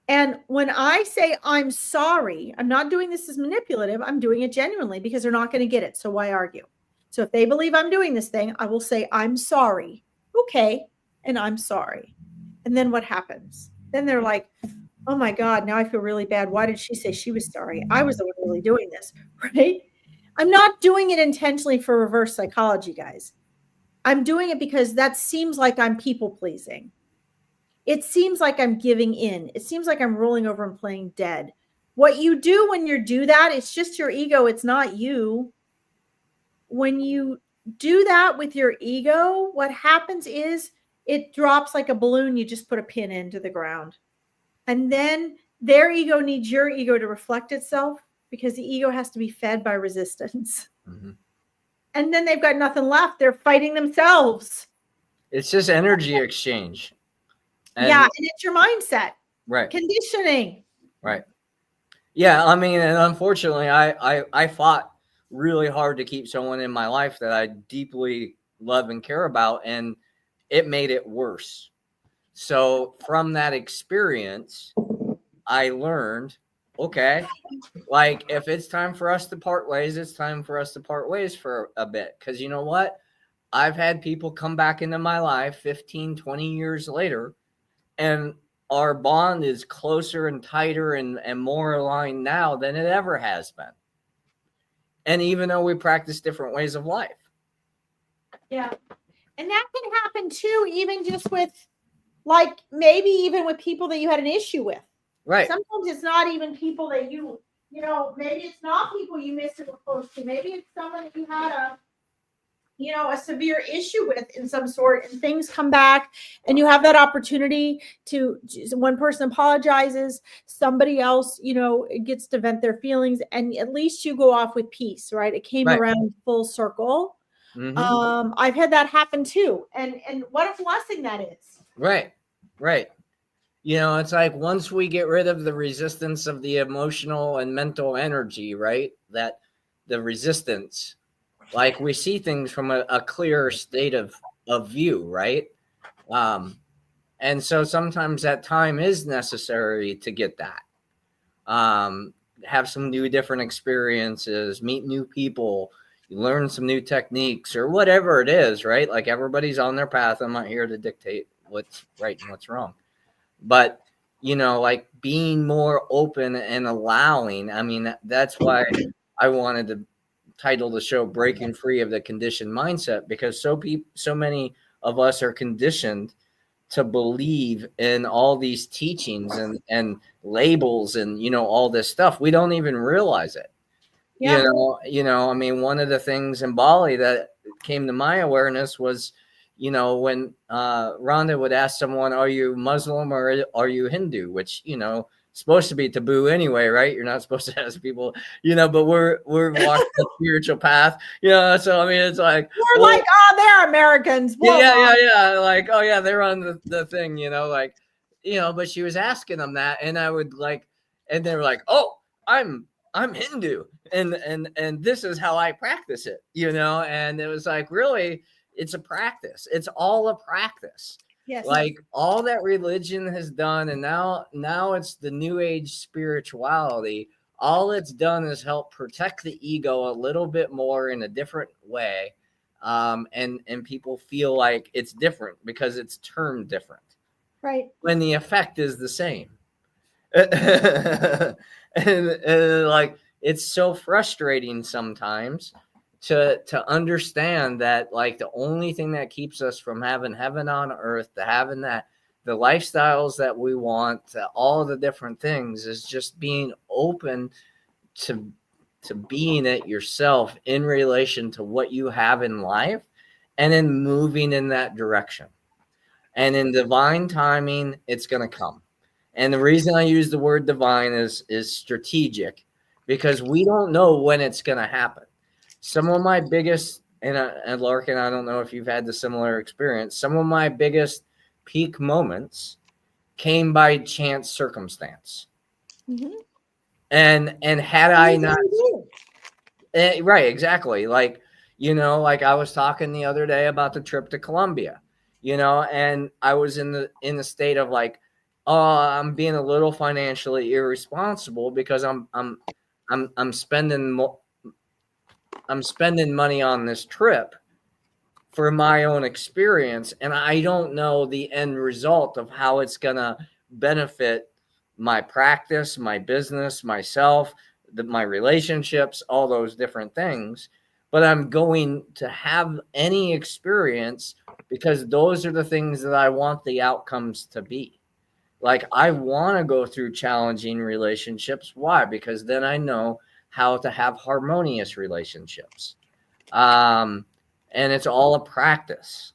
And when I say I'm sorry, I'm not doing this as manipulative. I'm doing it genuinely because they're not going to get it. So why argue? So if they believe I'm doing this thing, I will say, I'm sorry. Okay. And I'm sorry. And then what happens? Then they're like, oh my God, now I feel really bad. Why did she say she was sorry? I was the one really doing this, right? I'm not doing it intentionally for reverse psychology, guys. I'm doing it because that seems like I'm people pleasing. It seems like I'm giving in. It seems like I'm rolling over and playing dead. What you do when you do that, it's just your ego. It's not you. When you do that with your ego, what happens is it drops like a balloon. You just put a pin into the ground. And then their ego needs your ego to reflect itself because the ego has to be fed by resistance. Mm-hmm. And then they've got nothing left. They're fighting themselves. It's just energy exchange. And it's your mindset. Right. Conditioning. Right. Yeah. I mean, and unfortunately, I fought really hard to keep someone in my life that I deeply love and care about, and it made it worse. So from that experience, I learned, okay, like if it's time for us to part ways, it's time for us to part ways for a bit. Because you know what? I've had people come back into my life 15, 20 years later, and our bond is closer and tighter and more aligned now than it ever has been. And even though we practice different ways of life. Yeah. And that can happen too, even just with like maybe even with people that you had an issue with. Right. Sometimes it's not even people that maybe it's not people you missed or were close to. Maybe it's someone that you had a severe issue with in some sort, and things come back and you have that opportunity to, one person apologizes, somebody else, gets to vent their feelings, and at least you go off with peace, right? It came around full circle. Mm-hmm. I've had that happen too. And what a blessing that is. Right. Right. It's like once we get rid of the resistance of the emotional and mental energy, right? That the resistance, like we see things from a clear state of view, right? And so sometimes that time is necessary to get that. Have some new different experiences, meet new people, learn some new techniques or whatever it is, right? Like everybody's on their path. I'm not here to dictate what's right and what's wrong. But, like being more open and allowing, I mean, that's why I wanted to title the show Breaking Free of the Conditioned Mindset, because so many of us are conditioned to believe in all these teachings and labels and, all this stuff. We don't even realize it. Yeah. I mean, one of the things in Bali that came to my awareness was, when Rhonda would ask someone, are you Muslim or are you Hindu? Which, supposed to be taboo anyway, right? You're not supposed to ask people, but we're walking the spiritual path, so I mean, it's like, we're like, oh, they're Americans. Yeah. Like, oh yeah, they're on the thing, but she was asking them that, and I would and they were like, oh, I'm Hindu, and this is how I practice it, and it was like, really, it's a practice. It's all a practice. Yes. Like all that religion has done, and now it's the new age spirituality. All it's done is help protect the ego a little bit more in a different way. And people feel like it's different because it's termed different. Right. When the effect is the same. and like, it's so frustrating sometimes to understand that, like, the only thing that keeps us from having heaven on earth, to having the lifestyles that we want, to all the different things, is just being open to being it yourself in relation to what you have in life, and then moving in that direction. And in divine timing, it's going to come. And the reason I use the word divine is strategic, because we don't know when it's going to happen. Some of my biggest, and Larkin, I don't know if you've had the similar experience, some of my biggest peak moments came by chance circumstance. Mm-hmm. And had I not, right, exactly. Like, like I was talking the other day about the trip to Colombia, and I was in the state of like, oh, I'm being a little financially irresponsible because I'm spending I'm spending money on this trip for my own experience, and I don't know the end result of how it's gonna benefit my practice, my business, myself, my relationships, all those different things. But I'm going to have any experience because those are the things that I want the outcomes to be. Like, I want to go through challenging relationships. Why? Because then I know how to have harmonious relationships. And it's all a practice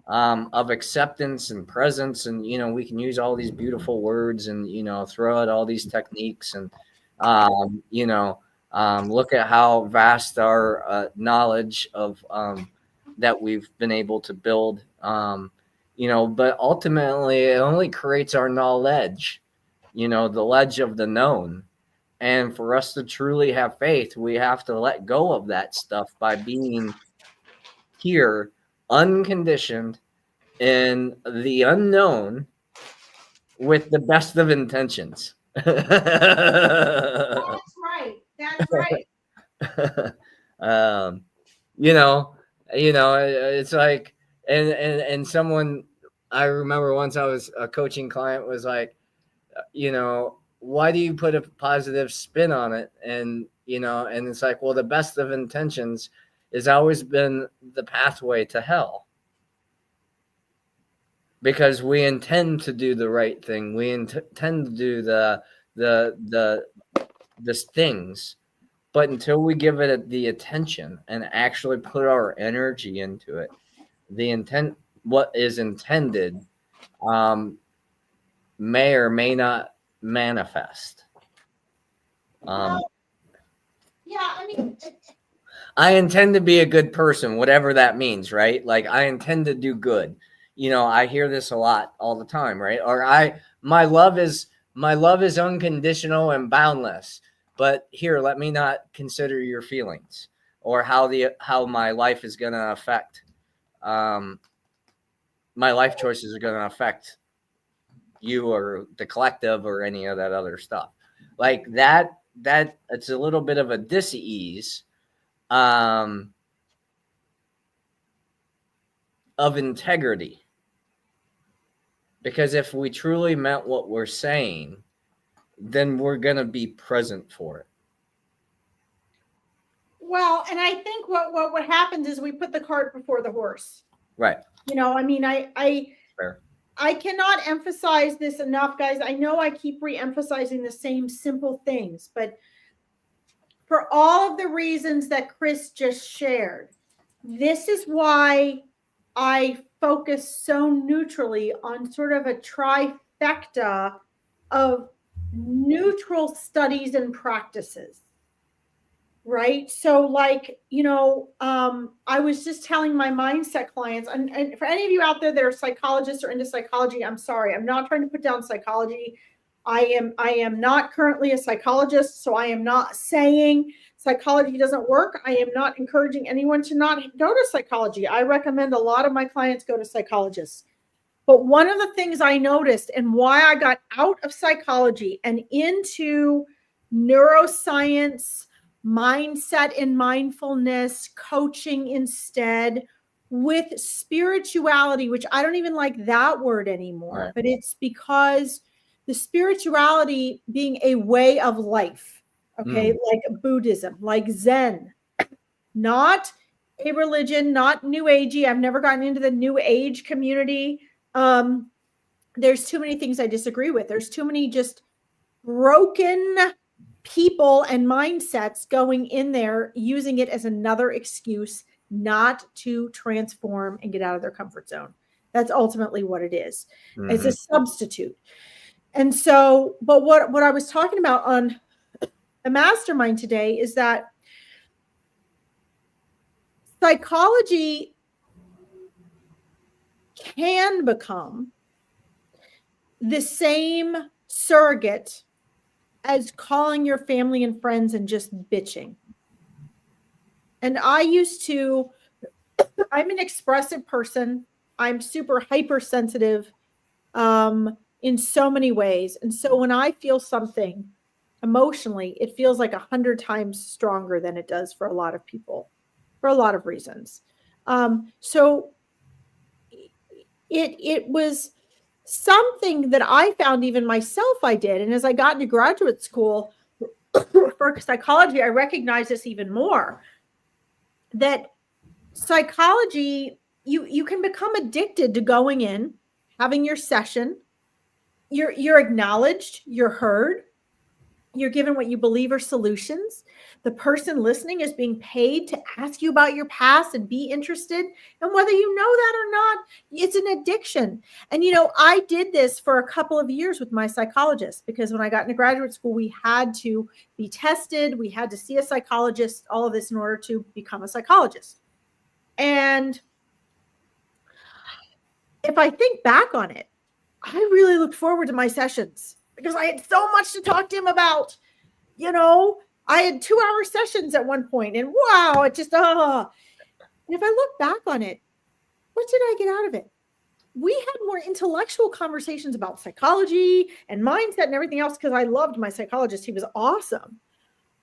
of acceptance and presence. And, we can use all these beautiful words and, throw out all these techniques and, look at how vast our knowledge of that we've been able to build, but ultimately it only creates our knowledge, the ledge of the known. And for us to truly have faith, we have to let go of that stuff by being here, unconditioned, in the unknown, with the best of intentions. That's right. That's right. It's like, and someone, I remember once I was a coaching client was like, why do you put a positive spin on it? And, and it's like, well, the best of intentions has always been the pathway to hell. Because we intend to do the right thing. We intend to do the things, but until we give it the attention and actually put our energy into it, the intent, what is intended, may or may not manifest. Yeah, I mean, I intend to be a good person, whatever that means, right? Like, I intend to do good. I hear this a lot all the time, right? Or my love is unconditional and boundless. But here, let me not consider your feelings or how my life is going to affect, my life choices are going to affect you or the collective or any of that other stuff. Like that it's a little bit of a dis-ease of integrity. Because if we truly meant what we're saying, then we're going to be present for it. Well, and I think what happens is we put the cart before the horse. Right. I mean, I cannot emphasize this enough, guys. I know I keep re-emphasizing the same simple things, but for all of the reasons that Chris just shared, this is why I focus so neutrally on sort of a trifecta of neutral studies and practices. Right. So like, I was just telling my mindset clients, and for any of you out there that are psychologists or into psychology, I'm sorry, I'm not trying to put down psychology. I am not currently a psychologist, so I am not saying psychology doesn't work. I am not encouraging anyone to not go to psychology. I recommend a lot of my clients go to psychologists. But one of the things I noticed and why I got out of psychology and into neuroscience, mindset and mindfulness, coaching instead, with spirituality, which I don't even like that word anymore, Right. but it's because the spirituality being a way of life, okay, like Buddhism, like Zen, not a religion, not new agey. I've never gotten into the new age community. There's too many things I disagree with. There's too many just broken people and mindsets going in there, using it as another excuse not to transform and get out of their comfort zone. That's ultimately what it is. It's a substitute. And so, but what I was talking about on the mastermind today is that psychology can become the same surrogate as calling your family and friends and just bitching. And I'm an expressive person. I'm super hypersensitive in so many ways. And so when I feel something emotionally, it feels like 100 times stronger than it does for a lot of people, for a lot of reasons. So it was something that I found even myself I did. And as I got into graduate school for psychology, I recognized this even more, that psychology, you can become addicted to going in, having your session. You're acknowledged, you're heard, you're given what you believe are solutions. The person listening is being paid to ask you about your past and be interested. And whether you know that or not, it's an addiction. And, I did this for a couple of years with my psychologist, because when I got into graduate school, we had to be tested. We had to see a psychologist, all of this in order to become a psychologist. And if I think back on it, I really looked forward to my sessions because I had so much to talk to him about. I had 2-hour sessions at one point, and wow, it just, and if I look back on it, what did I get out of it? We had more intellectual conversations about psychology and mindset and everything else, because I loved my psychologist. He was awesome.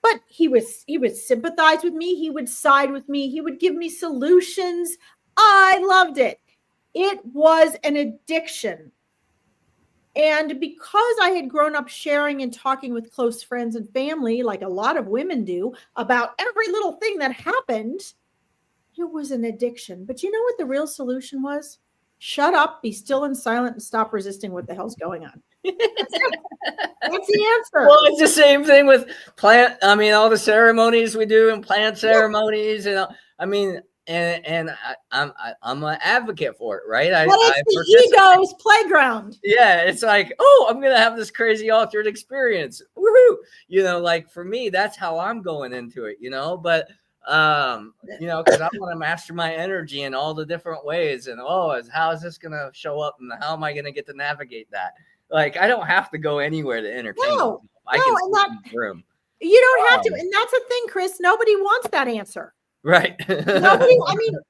But he would sympathize with me. He would side with me. He would give me solutions. I loved it. It was an addiction. And because I had grown up sharing and talking with close friends and family, like a lot of women do, about every little thing that happened, it was an addiction. But you know what the real solution was? Shut up, be still and silent, and stop resisting what the hell's going on. That's the answer. Well, it's the same thing with all the ceremonies we do and plant ceremonies, and I'm an advocate for it, right? But it's the ego's playground. Yeah, it's like, oh, I'm gonna have this crazy altered experience. Woohoo! Like for me, that's how I'm going into it. But because I want to master my energy in all the different ways, and how is this gonna show up, and how am I gonna get to navigate that? Like, I don't have to go anywhere to entertain. I can sit in the room. You don't have to, and that's the thing, Chris. Nobody wants that answer. Right. Nobody.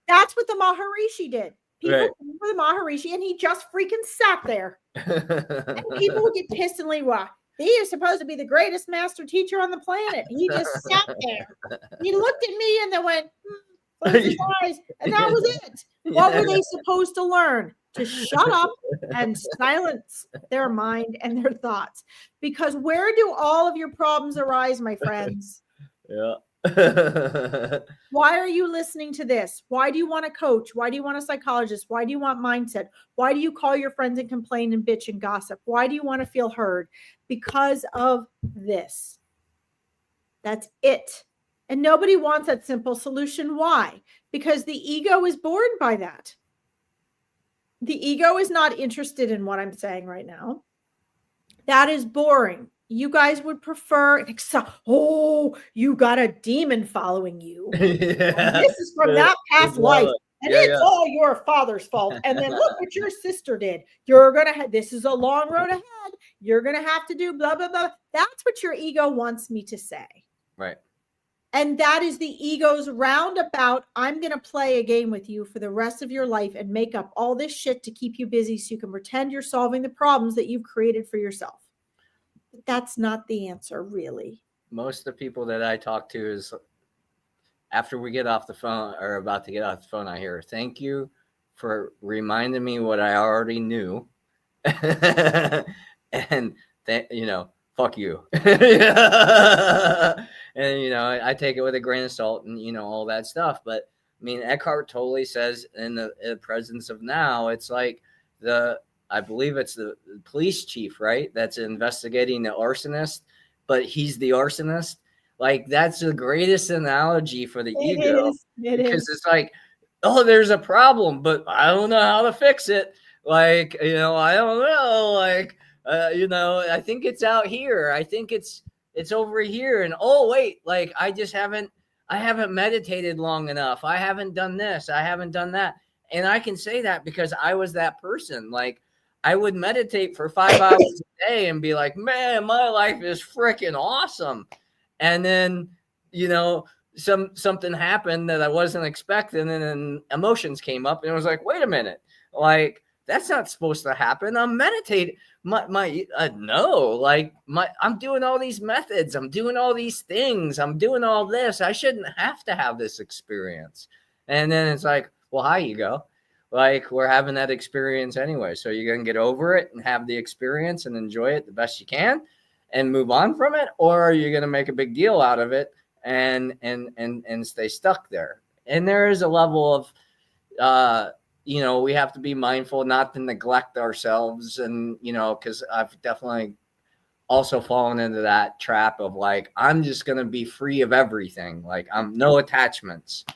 That's what the Maharishi did. People came for the Maharishi, and he just freaking sat there. And people would get pissed and leave. Well, he is supposed to be the greatest master teacher on the planet. He just sat there. He looked at me and then went, closed his eyes, and that was it. What were they supposed to learn? To shut up and silence their mind and their thoughts. Because where do all of your problems arise, my friends? Yeah. Why are you listening to this? Why do you want a coach? Why do you want a psychologist? Why do you want mindset? Why do you call your friends and complain and bitch and gossip? Why do you want to feel heard? Because of this. That's it. And nobody wants that simple solution. Why? Because the ego is bored by that. The ego is not interested in what I'm saying right now. That is boring. You guys would prefer, oh, you got a demon following you. Yeah. This is from that past life. And Yeah, it's all your father's fault. And then look what your sister did. You're going to have, this is a long road ahead. You're going to have to do blah, blah, blah. That's what your ego wants me to say. Right. And that is the ego's roundabout. I'm going to play a game with you for the rest of your life and make up all this shit to keep you busy so you can pretend you're solving the problems that you've created for yourself. But that's not the answer, really. Most of the people that I talk to is after we get off the phone or about to get off the phone, I hear, thank you for reminding me what I already knew. And fuck you. And, I take it with a grain of salt and, all that stuff. But I mean, Eckhart Tolle says in the presence of now, it's like I believe it's the police chief, right? That's investigating the arsonist, but he's the arsonist. Like, that's the greatest analogy for the ego. Because it's like, oh, there's a problem, but I don't know how to fix it. Like, I don't know. Like, I think it's out here. I think it's over here. And oh, wait, like I haven't meditated long enough. I haven't done this. I haven't done that. And I can say that because I was that person. Like, I would meditate for 5 hours a day and be like, man, my life is freaking awesome. And then, something happened that I wasn't expecting, and then emotions came up, and it was like, wait a minute, like that's not supposed to happen. I'm meditating. I'm doing all these methods. I'm doing all these things. I'm doing all this. I shouldn't have to have this experience. And then it's like, well, hi, you go. Like, we're having that experience anyway. So you're going to get over it and have the experience and enjoy it the best you can and move on from it, or are you going to make a big deal out of it and stay stuck there? And there is a level of, we have to be mindful not to neglect ourselves. And, because I've definitely also fallen into that trap of like, I'm just going to be free of everything. Like, I'm no attachments.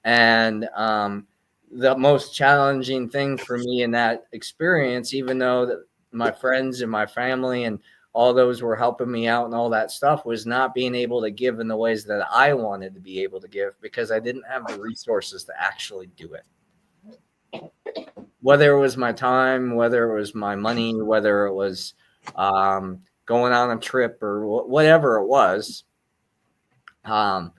And the most challenging thing for me in that experience, even though that my friends and my family and all those were helping me out and all that stuff, was not being able to give in the ways that I wanted to be able to give because I didn't have the resources to actually do it. Whether it was my time, whether it was my money, whether it was going on a trip or whatever it was. I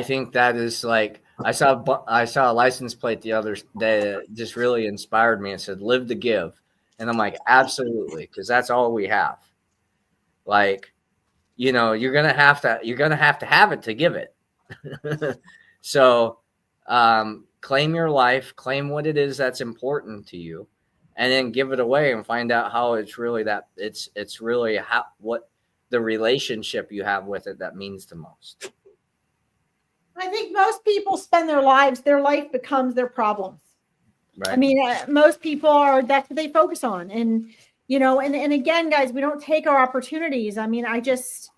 think that is like, I saw a license plate the other day that just really inspired me. It said, live to give. And I'm like, absolutely. Cause that's all we have. Like, you're going to have to have it to give it. So, claim your life, claim what it is that's important to you, and then give it away and find out how it's really it's really what the relationship you have with it that means the most. I think most people spend their life becomes their problems. Right. I mean, most people that's what they focus on. And, and again, guys, we don't take our opportunities. I mean, this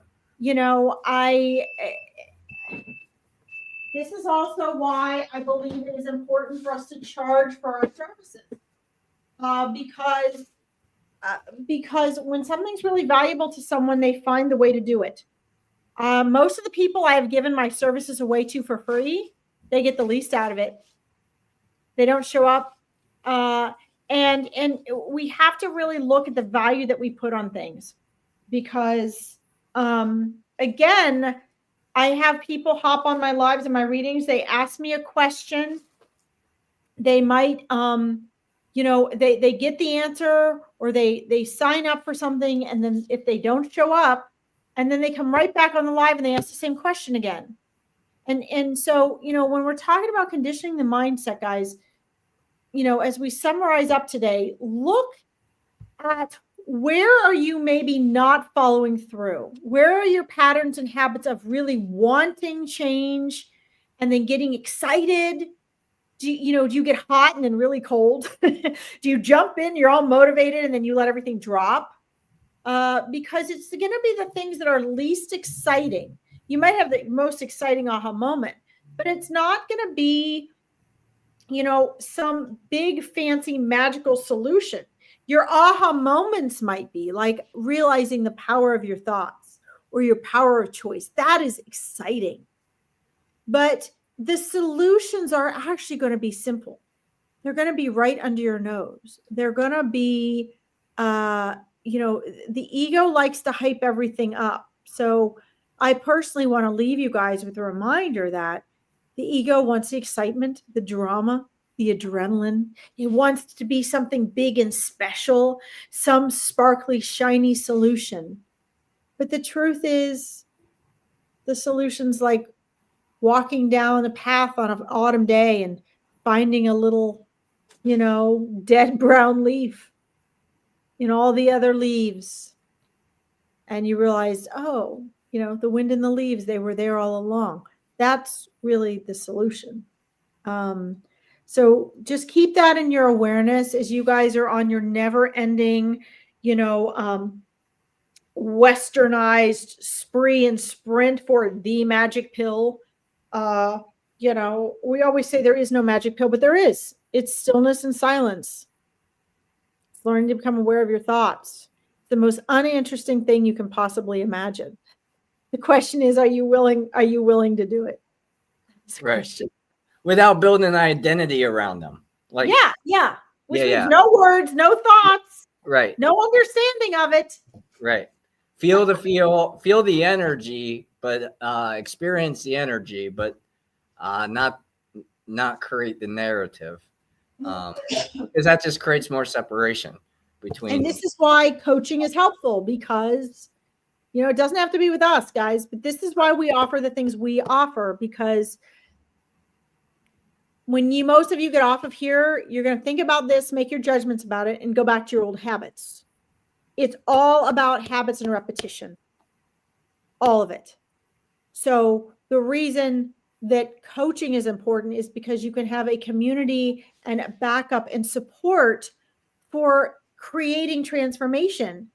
is also why I believe it is important for us to charge for our services. Because when something's really valuable to someone, they find the way to do it. Most of the people I have given my services away to for free, they get the least out of it. They don't show up. And we have to really look at the value that we put on things, because, again, I have people hop on my lives and my readings. They ask me a question. They might, they get the answer, or they sign up for something. And then if they don't show up, and then they come right back on the live and they ask the same question again. And so, when we're talking about conditioning the mindset, guys, as we summarize up today, look at where are you maybe not following through? Where are your patterns and habits of really wanting change and then getting excited? Do you get hot and then really cold? Do you jump in, you're all motivated, and then you let everything drop? Because it's going to be the things that are least exciting. You might have the most exciting aha moment, but it's not going to be some big fancy magical solution. Your aha moments might be like realizing the power of your thoughts or your power of choice. That is exciting. But the solutions are actually going to be simple. They're going to be right under your nose. They're going to be, the ego likes to hype everything up. So I personally want to leave you guys with a reminder that the ego wants the excitement, the drama, the adrenaline. It wants to be something big and special, some sparkly, shiny solution. But the truth is, the solution's like walking down a path on an autumn day and finding a little, dead brown leaf in all the other leaves. And you realize, oh, the wind and the leaves, they were there all along. That's really the solution. So just keep that in your awareness as you guys are on your never ending, westernized spree and sprint for the magic pill. We always say there is no magic pill, but there is. It's stillness and silence. It's learning to become aware of your thoughts. It's the most uninteresting thing you can possibly imagine. The question is, are you willing to do it? Right. Question. Without building an identity around them. Like yeah. Which means no words, no thoughts. Right. No understanding of it. Right. Feel the energy, but experience the energy, but not create the narrative. Because that just creates more separation between. And this is why coaching is helpful, because it doesn't have to be with us, guys, but this is why we offer the things we offer, because when most of you get off of here, you're going to think about this, make your judgments about it, and go back to your old habits. It's all about habits and repetition. All of it. So the reason that coaching is important is because you can have a community and a backup and support for creating transformation,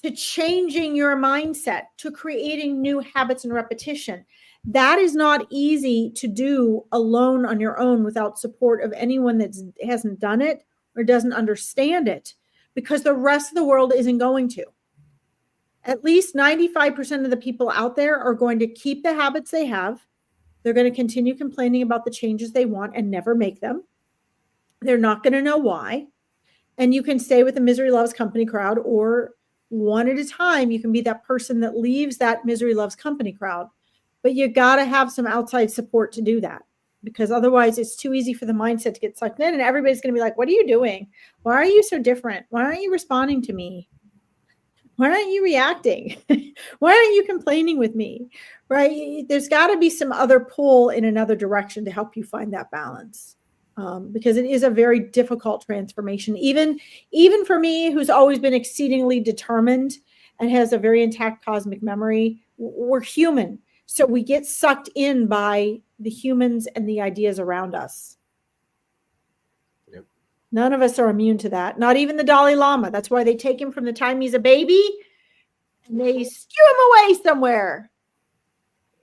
to changing your mindset, to creating new habits and repetition. That is not easy to do alone on your own without support of anyone that hasn't done it or doesn't understand it, because the rest of the world isn't going to. At least 95% of the people out there are going to keep the habits they have. They're going to continue complaining about the changes they want and never make them. They're not going to know why. And you can stay with the misery loves company crowd, or one at a time, you can be that person that leaves that misery loves company crowd. But you got to have some outside support to do that, because otherwise it's too easy for the mindset to get sucked in, and everybody's going to be like, what are you doing? Why are you so different? Why aren't you responding to me? Why aren't you reacting? Why aren't you complaining with me? Right? There's got to be some other pull in another direction to help you find that balance. Because it is a very difficult transformation. Even for me, who's always been exceedingly determined and has a very intact cosmic memory, we're human. So we get sucked in by the humans and the ideas around us. Yep. None of us are immune to that. Not even the Dalai Lama. That's why they take him from the time he's a baby and they stew him away somewhere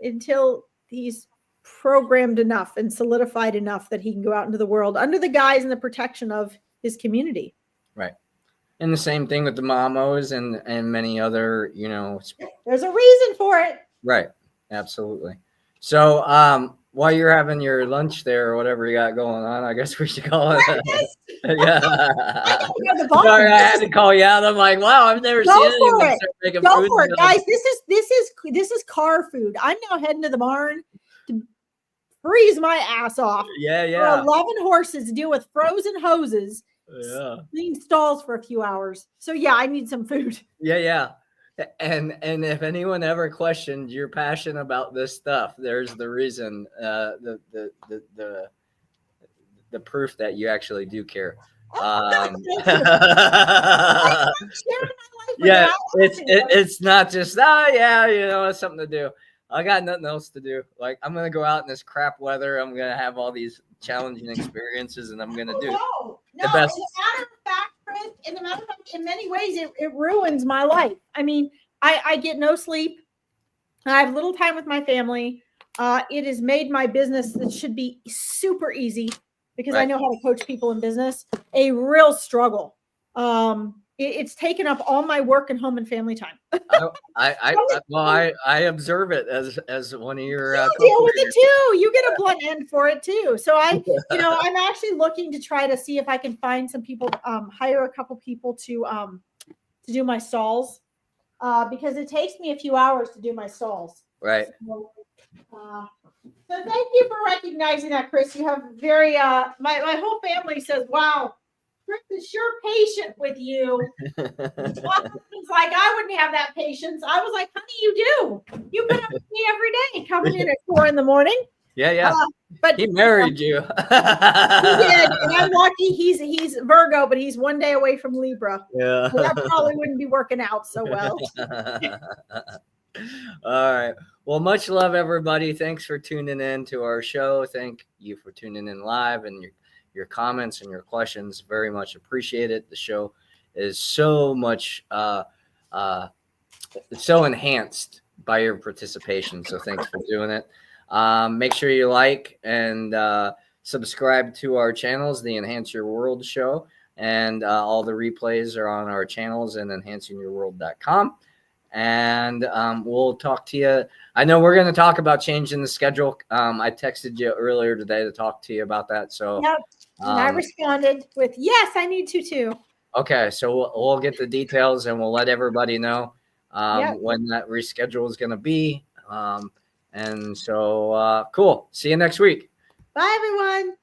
until he's programmed enough and solidified enough that he can go out into the world under the guise and the protection of his community. Right. And the same thing with the mamos and many other, There's a reason for it. Right. Absolutely. So while you're having your lunch there or whatever you got going on, I guess we should call it. Yeah. Sorry, I had to call you out. I'm like, wow, I've never seen anyone start making Go food. for it, guys. This is car food. I'm now heading to the barn to freeze my ass off. Yeah. For 11 horses to deal with frozen hoses. Yeah. Clean stalls for a few hours. So yeah, I need some food. Yeah. And if anyone ever questioned your passion about this stuff, there's the reason, the proof that you actually do care. Yeah, it's not just it's something to do. I got nothing else to do. Like, I'm gonna go out in this crap weather. I'm gonna have all these challenging experiences, and I'm gonna do the best. As a matter of fact, in many ways, it ruins my life. I mean, I get no sleep. I have little time with my family. It has made my business that should be super easy because Right. I know how to coach people in business, a real struggle. It's taken up all my work and home and family time. I observe it as one of your You deal with it too. You get a blunt end for it too. So I'm actually looking to try to see if I can find some people, hire a couple people to do my stalls, because it takes me a few hours to do my stalls. Right. So thank you for recognizing that, Chris. You have very my whole family says, "Wow, Chris is sure patient with you." It's like I wouldn't have that patience. I was like, "Honey, you do. You put up with me every day, coming in at 4 a.m. Yeah. But he married you. He did, and I'm lucky. He's Virgo, but he's one day away from Libra. Yeah. So that probably wouldn't be working out so well. All right. Well, much love, everybody. Thanks for tuning in to our show. Thank you for tuning in live, and your comments and your questions. Very much appreciated. The show is so much so enhanced by your participation. So thanks for doing it. Make sure you like and subscribe to our channels, the Enhance Your World show, and all the replays are on our channels and enhancingyourworld.com. And we'll talk to you. I know we're going to talk about changing the schedule. I texted you earlier today to talk to you about that. So yep. And I responded with, yes, I need to too. Okay. So we'll get the details and we'll let everybody know when that reschedule is going to be. And so cool. See you next week. Bye, everyone.